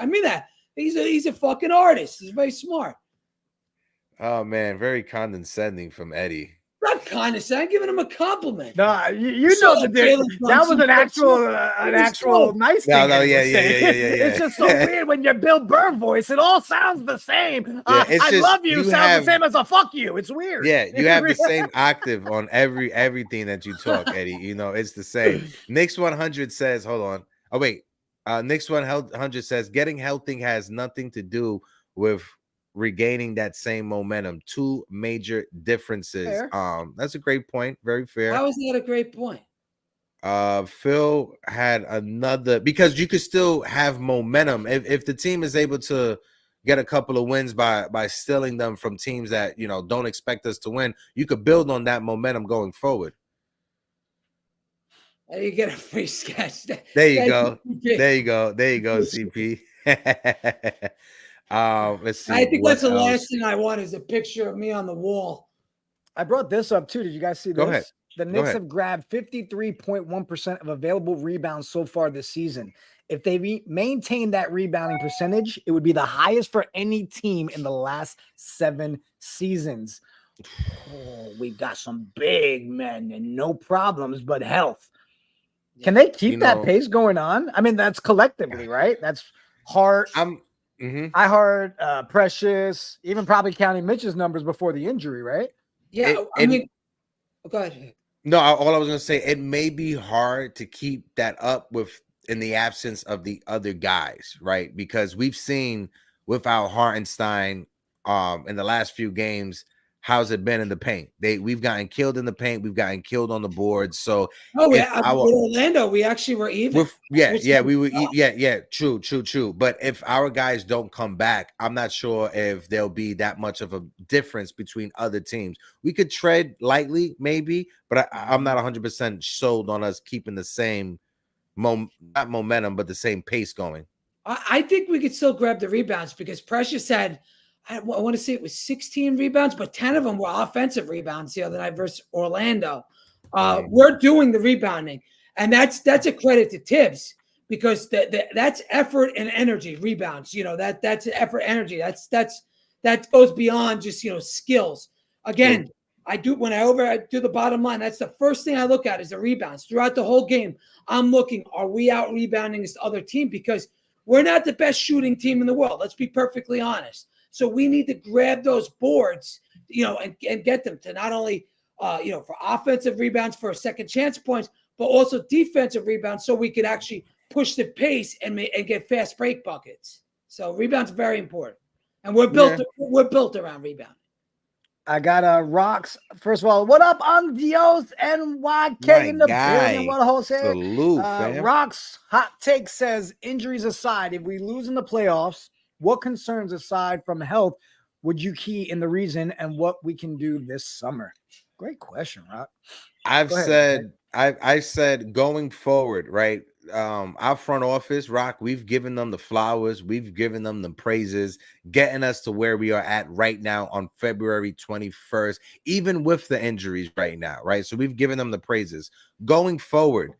[SPEAKER 3] He's a fucking artist. He's very smart.
[SPEAKER 2] Oh man, very condescending from Eddie.
[SPEAKER 3] Not condescending. I'm giving him a compliment.
[SPEAKER 4] No, you know the difference. That was an actual nice thing.
[SPEAKER 2] No, yeah.
[SPEAKER 4] It's just so weird when your Bill Burr voice. It all sounds the same. I love you sounds the same as a fuck you. It's weird.
[SPEAKER 2] Yeah, you have the same octave on everything that you talk, Eddie. You know, it's the same. Knicks 100 says, hold on. Oh wait, Knicks 100 says getting healthy has nothing to do with regaining that same momentum. Two major differences.
[SPEAKER 3] Fair.
[SPEAKER 2] That's a great point. Very fair.
[SPEAKER 3] How is that a great point?
[SPEAKER 2] Phil had another, because you could still have momentum if the team is able to get a couple of wins by stealing them from teams that don't expect us to win. You could build on that momentum going forward.
[SPEAKER 3] You get a free sketch.
[SPEAKER 2] There you go. There you go, CP. Let's see.
[SPEAKER 3] I think that's the last thing I want is a picture of me on the wall.
[SPEAKER 4] I brought this up too. Did you guys see this?
[SPEAKER 2] Go ahead.
[SPEAKER 4] The Knicks have grabbed 53.1% of available rebounds so far this season. If they maintain that rebounding percentage, it would be the highest for any team in the last 7 seasons. Oh, we've got some big men and no problems but health. Can they keep that pace going on? I mean, that's collectively, right? That's Hart. I heard Precious, even probably counting Mitch's numbers before the injury, right?
[SPEAKER 3] Yeah, I mean, go ahead.
[SPEAKER 2] No, all I was going to say, it may be hard to keep that up in the absence of the other guys, right? Because we've seen without Hartenstein in the last few games, how's it been in the paint? We've gotten killed in the paint. We've gotten killed on the boards. So
[SPEAKER 3] with Orlando, we actually were even.
[SPEAKER 2] True. But if our guys don't come back, I'm not sure if there'll be that much of a difference between other teams. We could tread lightly, maybe, but I'm not 100% sold on us keeping the same not momentum, but the same pace going.
[SPEAKER 3] I think we could still grab the rebounds because Precious had, I want to say it was 16 rebounds, but 10 of them were offensive rebounds the other night versus Orlando. We're doing the rebounding, and that's a credit to Tibbs because that's effort and energy. Rebounds, that's effort, energy. That goes beyond just skills. Again, I do the bottom line. That's the first thing I look at is the rebounds throughout the whole game. I'm looking, are we out rebounding this other team? Because we're not the best shooting team in the world. Let's be perfectly honest. So we need to grab those boards, and get them to not only, for offensive rebounds for second chance points, but also defensive rebounds so we could actually push the pace and get fast break buckets. So rebounds are very important. And we're built around rebounding.
[SPEAKER 4] I got Rocks. First of all, what up, Dios NYK in the building? What a whole say.
[SPEAKER 2] Salute, fam.
[SPEAKER 4] Rocks hot take says, injuries aside, if we lose in the playoffs, what concerns aside from health would you key in the reason and what we can do this summer? Great question, Rock.
[SPEAKER 2] I've said going forward, right? Our front office, Rock, we've given them the flowers, we've given them the praises, getting us to where we are at right now on February 21st, even with the injuries right now, right? So we've given them the praises. Going forward,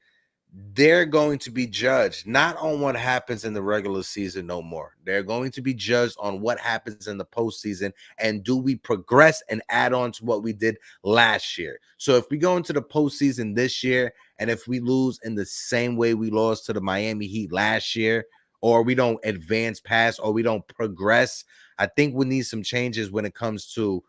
[SPEAKER 2] they're going to be judged not on what happens in the regular season no more. They're going to be judged on what happens in the postseason, and do we progress and add on to what we did last year. So if we go into the postseason this year, and if we lose in the same way we lost to the Miami Heat last year, or we don't advance past, or we don't progress. I think we need some changes when it comes to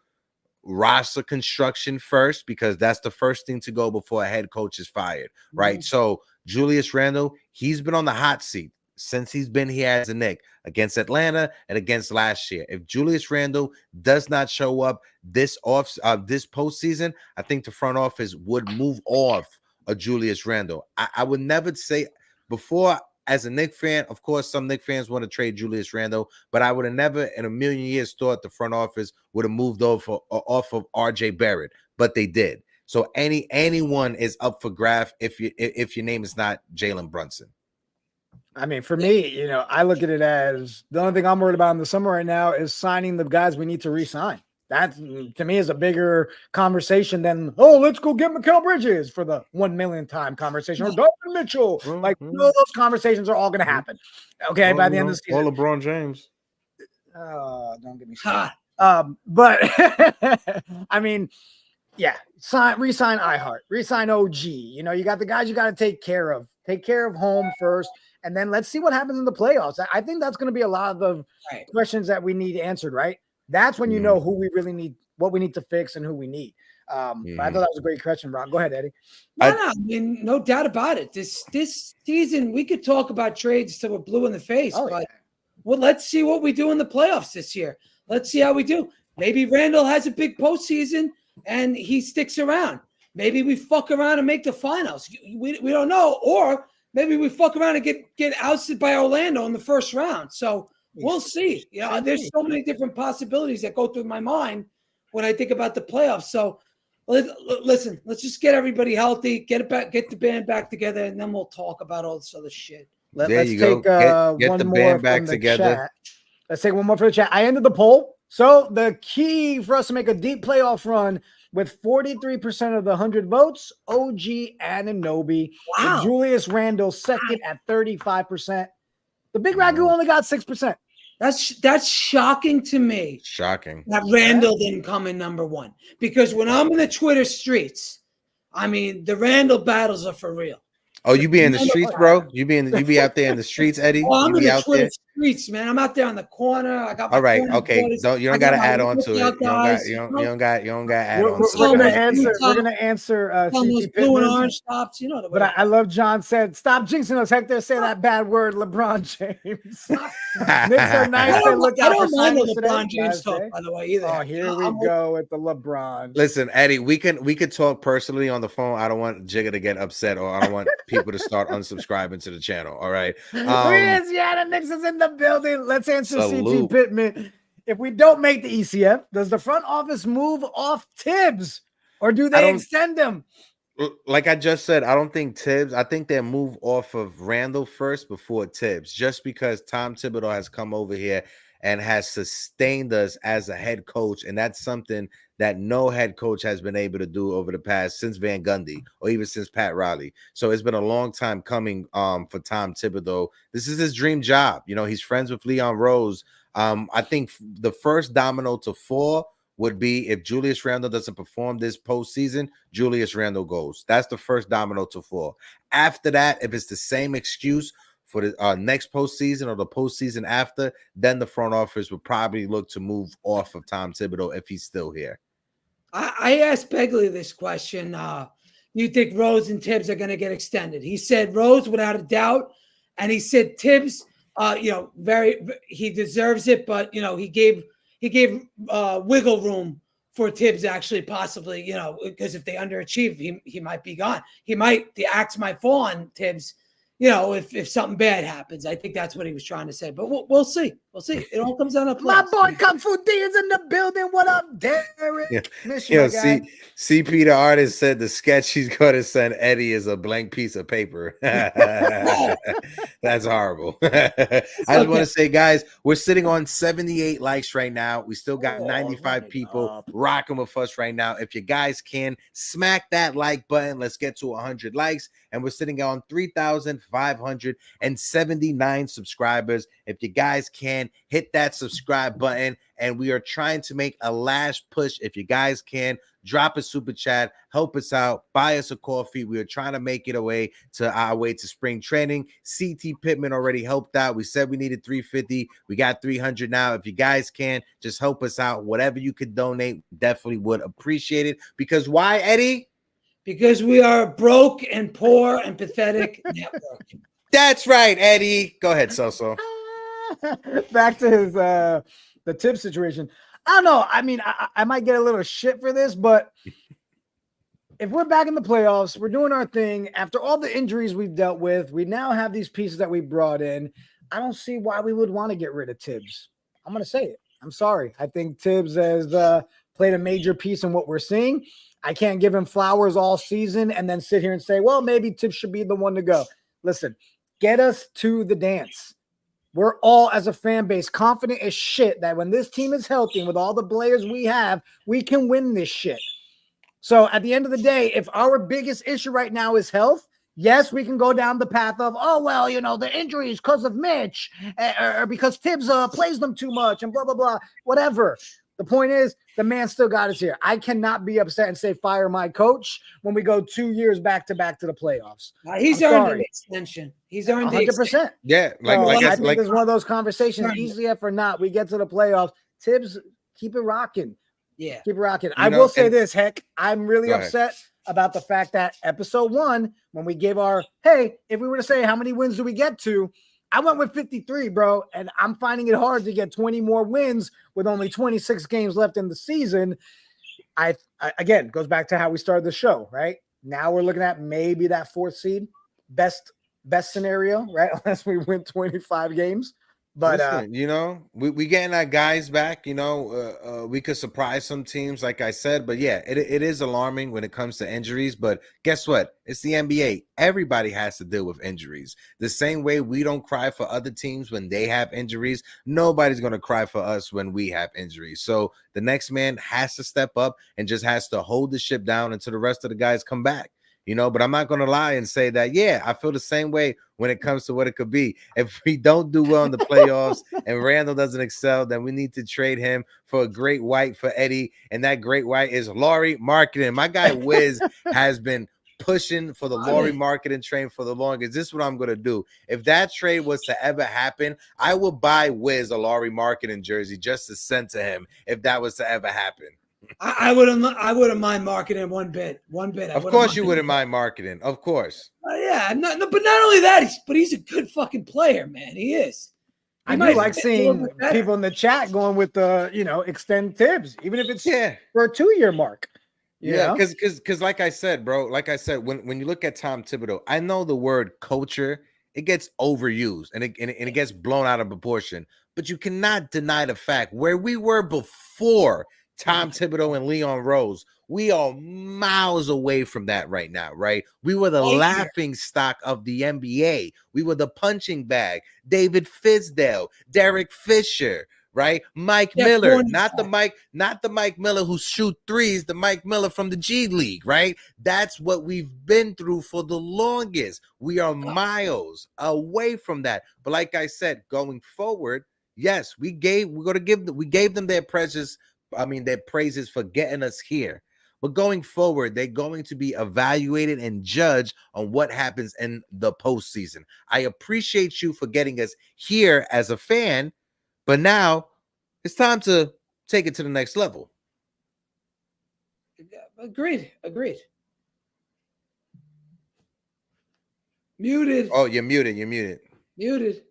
[SPEAKER 2] roster construction first, because that's the first thing to go before a head coach is fired, right? So Julius Randle, he's been on the hot seat since he's been here as a Knick, against Atlanta and against last year. If Julius Randle does not show up this postseason, I think the front office would move off of Julius Randle. I would never say before, as a Knicks fan, of course, some Knicks fans want to trade Julius Randle, but I would have never in a million years thought the front office would have moved off of RJ Barrett, but they did. So anyone is up for grab if your name is not Jalen Brunson.
[SPEAKER 4] I mean, for me, you know, I look at it as the only thing I'm worried about in the summer right now is signing the guys we need to re-sign. That, to me, is a bigger conversation than, oh, let's go get Mikal Bridges for the 1 million time conversation, or Donovan Mitchell. Like, those conversations are all going to happen. Okay, by the end of the season.
[SPEAKER 2] Or LeBron James.
[SPEAKER 4] Don't get me started. But I mean, yeah, re-sign iHeart, re-sign OG. You know, you got the guys you got to take care of. Take care of home first, and then let's see what happens in the playoffs. I think that's going to be a lot of the questions that we need answered, right? That's when you know who we really need, what we need to fix, and who we need. But I thought that was a great question, Ron. Go ahead, Eddie.
[SPEAKER 3] I mean, no doubt about it. This season, we could talk about trades till we're blue in the face, well, let's see what we do in the playoffs this year. Let's see how we do. Maybe Randall has a big postseason and he sticks around. Maybe we fuck around and make the finals. We don't know. Or maybe we fuck around and get ousted by Orlando in the first round. So we'll see. You know, there's so many different possibilities that go through my mind when I think about the playoffs. So listen, let's just get everybody healthy, get the band back together, and then we'll talk about all this other shit.
[SPEAKER 4] Let's take one more back together. Chat. Let's take one more for the chat. I ended the poll. So the key for us to make a deep playoff run with 43% of the 100 votes, OG Anunoby. Wow. With Julius Randle second at 35%. The Big Ragu only got 6%.
[SPEAKER 3] That's shocking to me.
[SPEAKER 2] Shocking.
[SPEAKER 3] That Randle didn't come in number one. Because when I'm in the Twitter streets, I mean, the Randle battles are for real.
[SPEAKER 2] Oh, you be in the streets, bro? You be out there in the streets, Eddie?
[SPEAKER 3] Oh, I'm in the Twitter streets, man. I'm out there on the corner. I got
[SPEAKER 2] all right, okay. You don't got to add on to it. You don't got to add on.
[SPEAKER 4] We're gonna answer.
[SPEAKER 3] Those blue and orange tops, you know.
[SPEAKER 4] But I love John said, "Stop jinxing us, Hector. Say that bad word, LeBron James." Knicks are nice. I
[SPEAKER 3] don't mind the LeBron James talk, by the way, either.
[SPEAKER 4] Oh, here we go with the LeBron.
[SPEAKER 2] Listen, Eddie, we could talk personally on the phone. I don't want Jigga to get upset, or I don't want people to start unsubscribing to the channel. All right.
[SPEAKER 4] The Knicks is in the building. Let's answer CT Pittman. If we don't make the ECF, does the front office move off Tibbs, or do they extend him?
[SPEAKER 2] Like I just said, I don't think Tibbs. I think they move off of Randle first before Tibbs, just because Tom Thibodeau has come over here and has sustained us as a head coach, and that's something that no head coach has been able to do over the past since Van Gundy or even since Pat Riley. So it's been a long time coming for Tom Thibodeau. This is his dream job. You know, he's friends with Leon Rose. I think the first domino to fall would be if Julius Randle doesn't perform this postseason, Julius Randle goes. That's the first domino to fall. After that, if it's the same excuse for the next postseason or the postseason after, then the front office would probably look to move off of Tom Thibodeau if he's still here.
[SPEAKER 3] I asked Begley this question. You think Rose and Tibbs are going to get extended? He said Rose without a doubt, and he said Tibbs, he deserves it, but he gave wiggle room for Tibbs actually possibly, because if they underachieve, he might be gone. The axe might fall on Tibbs, if something bad happens. I think that's what he was trying to say. But we'll see. We'll see. It all comes down to play.
[SPEAKER 4] My boy Kung Fu D is in the building. What up, Derek?
[SPEAKER 2] CP the artist said the sketch he's going to send Eddie is a blank piece of paper. That's horrible. I just want to say, guys, we're sitting on 78 likes right now. We still got 95 people rocking with us right now. If you guys can, smack that like button. Let's get to 100 likes. And we're sitting on 3,579 subscribers. If you guys can, hit that subscribe button. And we are trying to make a last push. If you guys can, drop a super chat, help us out, buy us a coffee. We are trying to make it our way to spring training. CT Pittman already helped out. We said we needed 350. We got 300 now. If you guys can, just help us out. Whatever you could donate, definitely would appreciate it. Because why, Eddie?
[SPEAKER 3] Because we are a broke and poor and pathetic network.
[SPEAKER 2] That's right, Eddie. Go ahead, Soso.
[SPEAKER 4] Back to his the tip situation. I don't know. I mean, I might get a little shit for this, but if we're back in the playoffs, we're doing our thing. After all the injuries we've dealt with, we now have these pieces that we brought in. I don't see why we would want to get rid of Tibbs. I'm going to say it. I'm sorry. I think Tibbs has played a major piece in what we're seeing. I can't give him flowers all season and then sit here and say, well, maybe Tibbs should be the one to go. Listen, get us to the dance. We're all, as a fan base, confident as shit that when this team is healthy and with all the players we have, we can win this shit. So at the end of the day, if our biggest issue right now is health, yes, we can go down the path of, oh, well, you know, the injuries because of Mitch or because Tibbs plays them too much and blah, blah, blah, whatever. The point is, the man still got us here. I cannot be upset and say fire my coach when we go 2 years back to the playoffs.
[SPEAKER 3] He's earned an extension. He's earned
[SPEAKER 4] 100%.
[SPEAKER 2] Yeah,
[SPEAKER 4] I think it's one of those conversations, easy if or not. We get to the playoffs. Tibbs, keep it rocking.
[SPEAKER 3] Yeah.
[SPEAKER 4] Keep it rocking. I will say this, Heck. I'm really upset about the fact that episode 1, when we gave our, hey, if we were to say how many wins do we get to, I went with 53, bro, and I'm finding it hard to get 20 more wins with only 26 games left in the season. I again, goes back to how we started the show, right? Now we're looking at maybe that 4th seed, best scenario, right? Unless we win 25 games. But
[SPEAKER 2] listen, you know, we getting our guys back. You know, we could surprise some teams, like I said. But yeah, it is alarming when it comes to injuries. But guess what? It's the NBA. Everybody has to deal with injuries. The same way we don't cry for other teams when they have injuries, nobody's gonna cry for us when we have injuries. So the next man has to step up and just has to hold the ship down until the rest of the guys come back. You know, but I'm not going to lie and say that, yeah, I feel the same way when it comes to what it could be. If we don't do well in the playoffs and Randle doesn't excel, then we need to trade him for a great white for Eddie. And that great white is Laurie Marketing. My guy Wiz has been pushing for the Laurie Marketing train for the longest. This is what I'm going to do. If that trade was to ever happen, I will buy Wiz a Laurie Marketing jersey just to send to him if that was to ever happen.
[SPEAKER 3] I wouldn't mind marketing one bit.
[SPEAKER 2] Of course you wouldn't mind marketing. Of course.
[SPEAKER 3] Yeah, but not only that, he's a good fucking player, man. He is.
[SPEAKER 4] I do like seeing people in the chat going with the, you know, extend Tibbs, even if it's for a 2-year mark.
[SPEAKER 2] Yeah, because like I said, bro, when you look at Tom Thibodeau, I know the word culture, it gets overused and it gets blown out of proportion, but you cannot deny the fact where we were before Tom Thibodeau and Leon Rose, we are miles away from that right now, right? We were the laughing stock of the NBA. We were the punching bag. David Fizdale, Derek Fisher, right? Mike Miller, not the Mike Miller who shoot threes, the Mike Miller from the G League, right? That's what we've been through for the longest. We are miles away from that. But like I said, going forward, yes, we gave them their praises. I mean, their praises for getting us here. But going forward, they're going to be evaluated and judged on what happens in the postseason. I appreciate you for getting us here as a fan, but now it's time to take it to the next level.
[SPEAKER 3] Agreed. Muted.
[SPEAKER 2] Oh, you're muted.
[SPEAKER 3] Muted.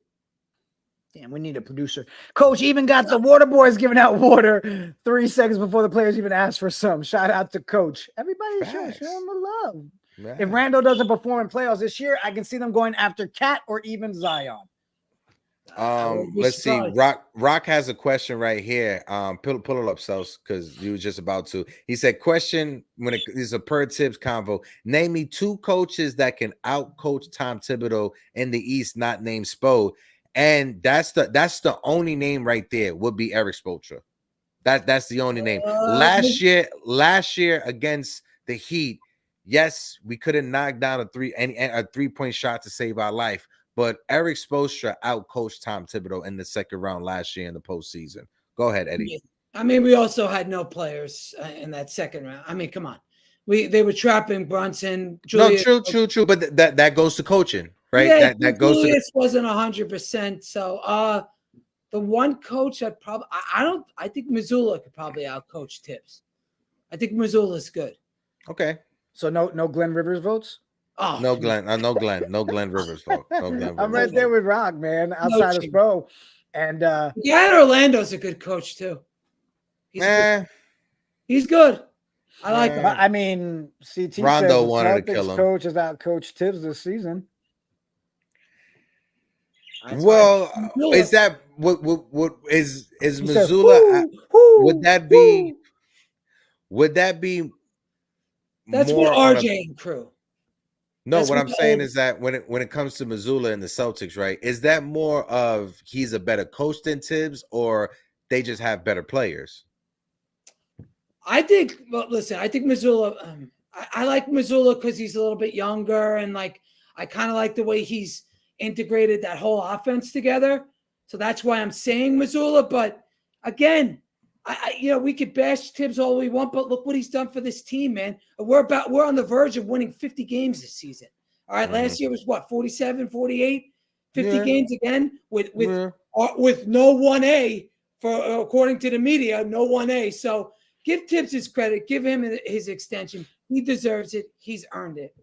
[SPEAKER 4] Damn, we need a producer. Coach even got the water boys giving out water 3 seconds before the players even asked for some. Shout out to Coach. Everybody show him the love. Right. If Randle doesn't perform in playoffs this year, I can see them going after Cat or even Zion.
[SPEAKER 2] Let's see. Rock has a question right here. Pull it up, Sos, because you were just about to. He said, question when it is a per Tibbs convo. Name me 2 coaches that can out coach Tom Thibodeau in the East, not named Spo. And that's the only name right there would be Eric Spoelstra. That's the only name. Last year against the Heat, yes, we couldn't knock down a 3-point shot to save our life, but Eric Spoelstra outcoached Tom Thibodeau in the second round last year in the postseason. Go ahead, Eddie.
[SPEAKER 3] I mean, we also had no players in that second round. I mean, come on. They were trapping Brunson. Julius,
[SPEAKER 2] no, true. But that goes to coaching, right?
[SPEAKER 3] Yeah,
[SPEAKER 2] That goes to
[SPEAKER 3] Julius wasn't 100%. So the one coach that probably I think Missoula could probably outcoach Tibbs. I think Missoula's good.
[SPEAKER 2] okay.
[SPEAKER 4] So no Glenn Rivers votes?
[SPEAKER 3] Oh
[SPEAKER 2] No Glenn Rivers vote. No Glenn
[SPEAKER 4] I'm
[SPEAKER 2] Rivers
[SPEAKER 4] right there
[SPEAKER 2] vote.
[SPEAKER 4] with Rock, man, outside of Spo. And
[SPEAKER 3] yeah, Orlando's a good coach too. He's good. I like him.
[SPEAKER 4] I mean, CT
[SPEAKER 2] Rondo
[SPEAKER 4] says the
[SPEAKER 2] wanted to kill
[SPEAKER 4] Celtics
[SPEAKER 2] him.
[SPEAKER 4] coach has outcoached Tibbs this season.
[SPEAKER 2] Well, is that what is Missoula?
[SPEAKER 4] Said, whoo,
[SPEAKER 2] would that be? Would that be?
[SPEAKER 3] That's
[SPEAKER 2] more
[SPEAKER 3] what RJ and crew.
[SPEAKER 2] No,
[SPEAKER 3] That's
[SPEAKER 2] what I'm saying is that when it comes to Missoula and the Celtics, right? Is that more of he's a better coach than Tibbs, or they just have better players?
[SPEAKER 3] I think. Well, listen, I think Missoula. I like Missoula because he's a little bit younger, and like I kind of like the way he's integrated that whole offense together. So that's why I'm saying Missoula. But again, we could bash Tibbs all we want, but look what he's done for this team, man. We're on the verge of winning 50 games this season. All right, last year was what, 47, 48, 50 games again with no 1A for according to the media, no 1A. So give Tibbs his credit, give him his extension. He deserves it. He's earned it.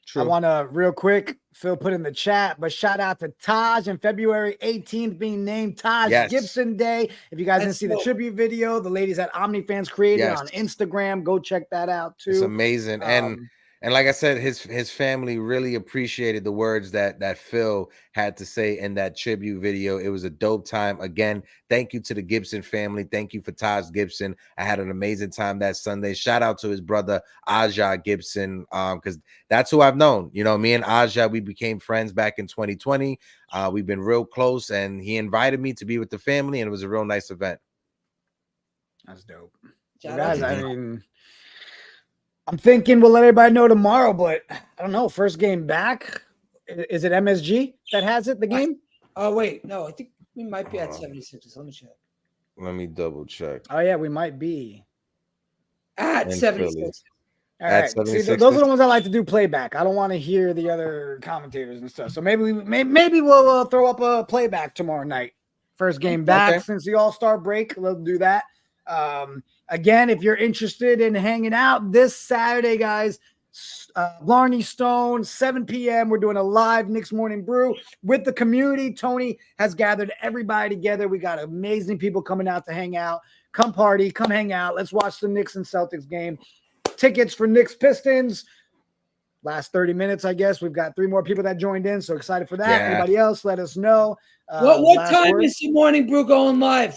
[SPEAKER 4] True. I want to real quick, Phil put in the chat, but shout out to Taj and February 18th being named Taj Gibson Day. If you guys didn't see the tribute video, the ladies at OmniFans created on Instagram. Go check that out too.
[SPEAKER 2] It's amazing. And like I said, his family really appreciated the words that Phil had to say in that tribute video. It was a dope time. Again, thank you to the Gibson family. Thank you for Taj Gibson. I had an amazing time that Sunday. Shout out to his brother Aja Gibson, because that's who I've known. You know, me and Aja, we became friends back in 2020. We've been real close, and he invited me to be with the family, and it was a real nice event.
[SPEAKER 4] That's dope. Guys, I mean, I'm thinking we'll let everybody know tomorrow, but I don't know. First game back. Is it MSG that has it, the game?
[SPEAKER 3] Oh, wait. No, I think we might be at 76. Let me check.
[SPEAKER 2] Let me double check.
[SPEAKER 4] Oh, yeah, we might be.
[SPEAKER 3] At 76.
[SPEAKER 4] All right. See, those are the ones I like to do playback. I don't want to hear the other commentators and stuff. So maybe we'll throw up a playback tomorrow night. First game back since the All-Star break. We'll do that. Again, if you're interested in hanging out this Saturday, guys, Blarney Stone, 7 p.m. We're doing a live Knicks Morning Brew with the community. Tony has gathered everybody together. We got amazing people coming out to hang out. Come party, come hang out. Let's watch the Knicks and Celtics game. Tickets for Knicks Pistons. Last 30 minutes, I guess. We've got 3 more people that joined in, so excited for that. Yeah. Anybody else, let us know.
[SPEAKER 3] What time is the Morning Brew going live?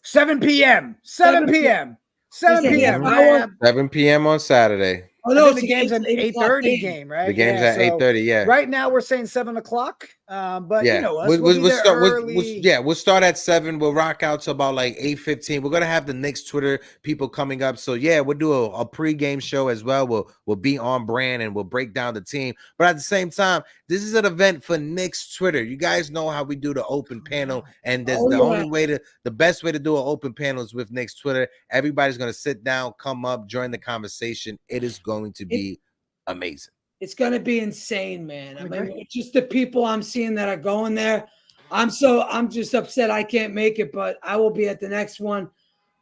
[SPEAKER 4] 7 p.m. 7 p.m. 7 p.m.
[SPEAKER 2] 7 p.m. on Saturday.
[SPEAKER 4] Oh, no, the game's an 8:30 game, right?
[SPEAKER 2] The game's at 8:30, yeah.
[SPEAKER 4] Right now we're saying 7 o'clock, but you know us.
[SPEAKER 2] We'll start at 7. We'll rock out to about like 8:15. We're going to have the Knicks Twitter people coming up. So, yeah, we'll do a pregame show as well. We'll be on brand and we'll break down the team. But at the same time, this is an event for Knicks Twitter. You guys know how we do the open panel, and there's the best way to do an open panel is with Knicks Twitter. Everybody's going to sit down, come up, join the conversation. It is going to be amazing.
[SPEAKER 3] It's going to be insane, man. I mean, just the people I'm seeing that are going there. I'm just upset I can't make it, but I will be at the next one.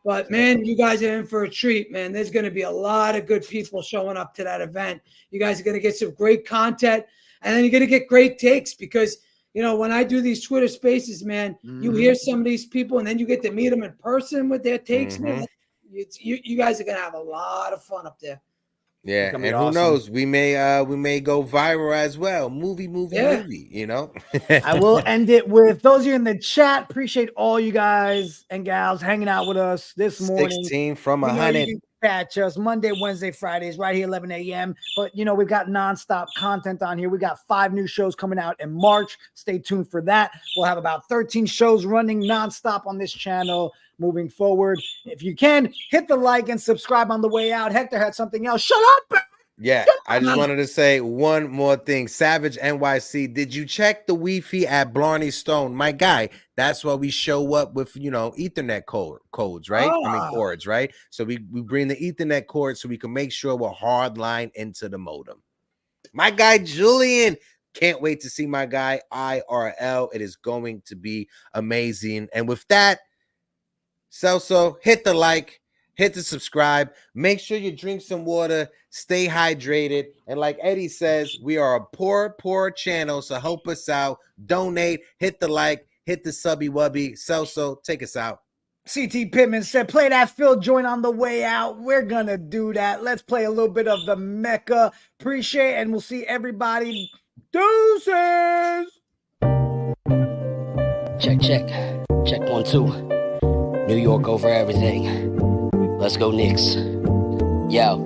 [SPEAKER 3] But man, you guys are in for a treat, man. There's going to be a lot of good people showing up to that event. You guys are going to get some great content, and then you're going to get great takes because, you know, when I do these Twitter spaces, man, you hear some of these people and then you get to meet them in person with their takes, man. You guys are going to have a lot of fun up there.
[SPEAKER 2] Yeah, and who knows? We may go viral as well. Movie, you know.
[SPEAKER 4] I will end it with those of you in the chat. Appreciate all you guys and gals hanging out with us this morning.
[SPEAKER 2] 16 from 100.
[SPEAKER 4] Catch us Monday, Wednesday, Fridays, right here, 11 a.m. But, you know, we've got nonstop content on here. We got 5 new shows coming out in March. Stay tuned for that. We'll have about 13 shows running nonstop on this channel moving forward. If you can, hit the like and subscribe on the way out. Hector had something else. Shut up!
[SPEAKER 2] Yeah, I just wanted to say one more thing. Savage NYC, did you check the Wi-Fi at Blarney Stone? My guy, that's why we show up with, Ethernet codes, right? I mean, cords, right? So we bring the Ethernet cord so we can make sure we're hard line into the modem. My guy, Julian, can't wait to see my guy, IRL. It is going to be amazing. And with that, Celso, hit the like. Hit the subscribe. Make sure you drink some water. Stay hydrated. And like Eddie says, we are a poor channel. So help us out. Donate. Hit the like. Hit the subby wubby. Celso, take us out.
[SPEAKER 4] CT Pittman said, play that Phil joint on the way out. We're going to do that. Let's play a little bit of the Mecca. Appreciate it. And we'll see everybody. Deuces.
[SPEAKER 7] Check. Check 1, 2. New York over everything. Let's go Knicks. Yo,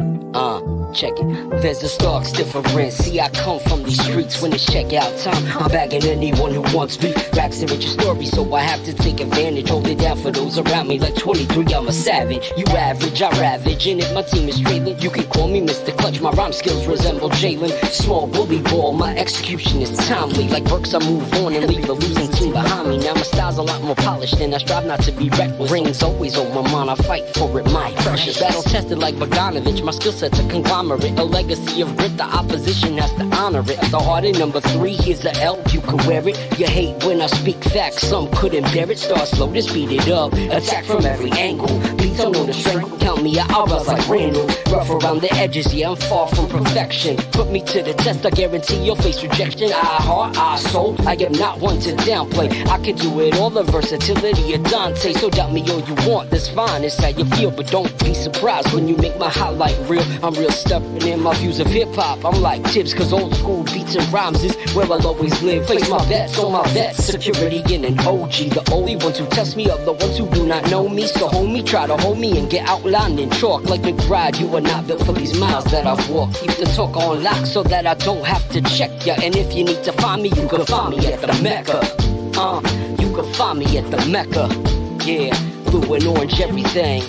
[SPEAKER 7] check it. There's a stark difference. See, I come from these streets when it's checkout time. I'm bagging anyone who wants me. Racks with your story, so I have to take advantage. Hold it down for those around me. Like 23, I'm a savage. You average, I ravage. And if my team is trailing, you can call me Mr. Clutch. My rhyme skills resemble Jalen. Small bully ball, my execution is timely. Like Burks, I move on and leave a losing team behind me. Now my style's a lot more polished, and I strive not to be reckless. Rings always on my mind, I fight for it, my precious. Battle tested like Bogdanovich, my skill set's a conglomerate. A legacy of grit, the opposition has to honor it. The heart in number 3, here's the L, you can wear it. You hate when I speak facts, some couldn't bear it. Start slow to speed it up, attack from every angle. Please don't know the strength, count me out, I'll buzz like Randle. Rough around the edges, yeah, I'm far from perfection. Put me to the test, I guarantee you'll face rejection. I heart, I soul, I am not one to downplay. I can do it all, the versatility of Dante. So doubt me all you want, that's fine, it's how you feel. But don't be surprised when you make my highlight real. I'm real stubborn in my views of hip-hop. I'm like Tibbs, cause old school beats and rhymes is where I'll always live. Place my bets on my vets, security and an OG. The only ones who test me are the ones who do not know me. So homie, try to hold me and get outlined in chalk. Like McBride, you are not built for these miles that I've walked. Keep the talk on lock so that I don't have to check ya. And if you need to find me, you can find me at the Mecca. You can find me at the Mecca. Yeah, blue and orange everything.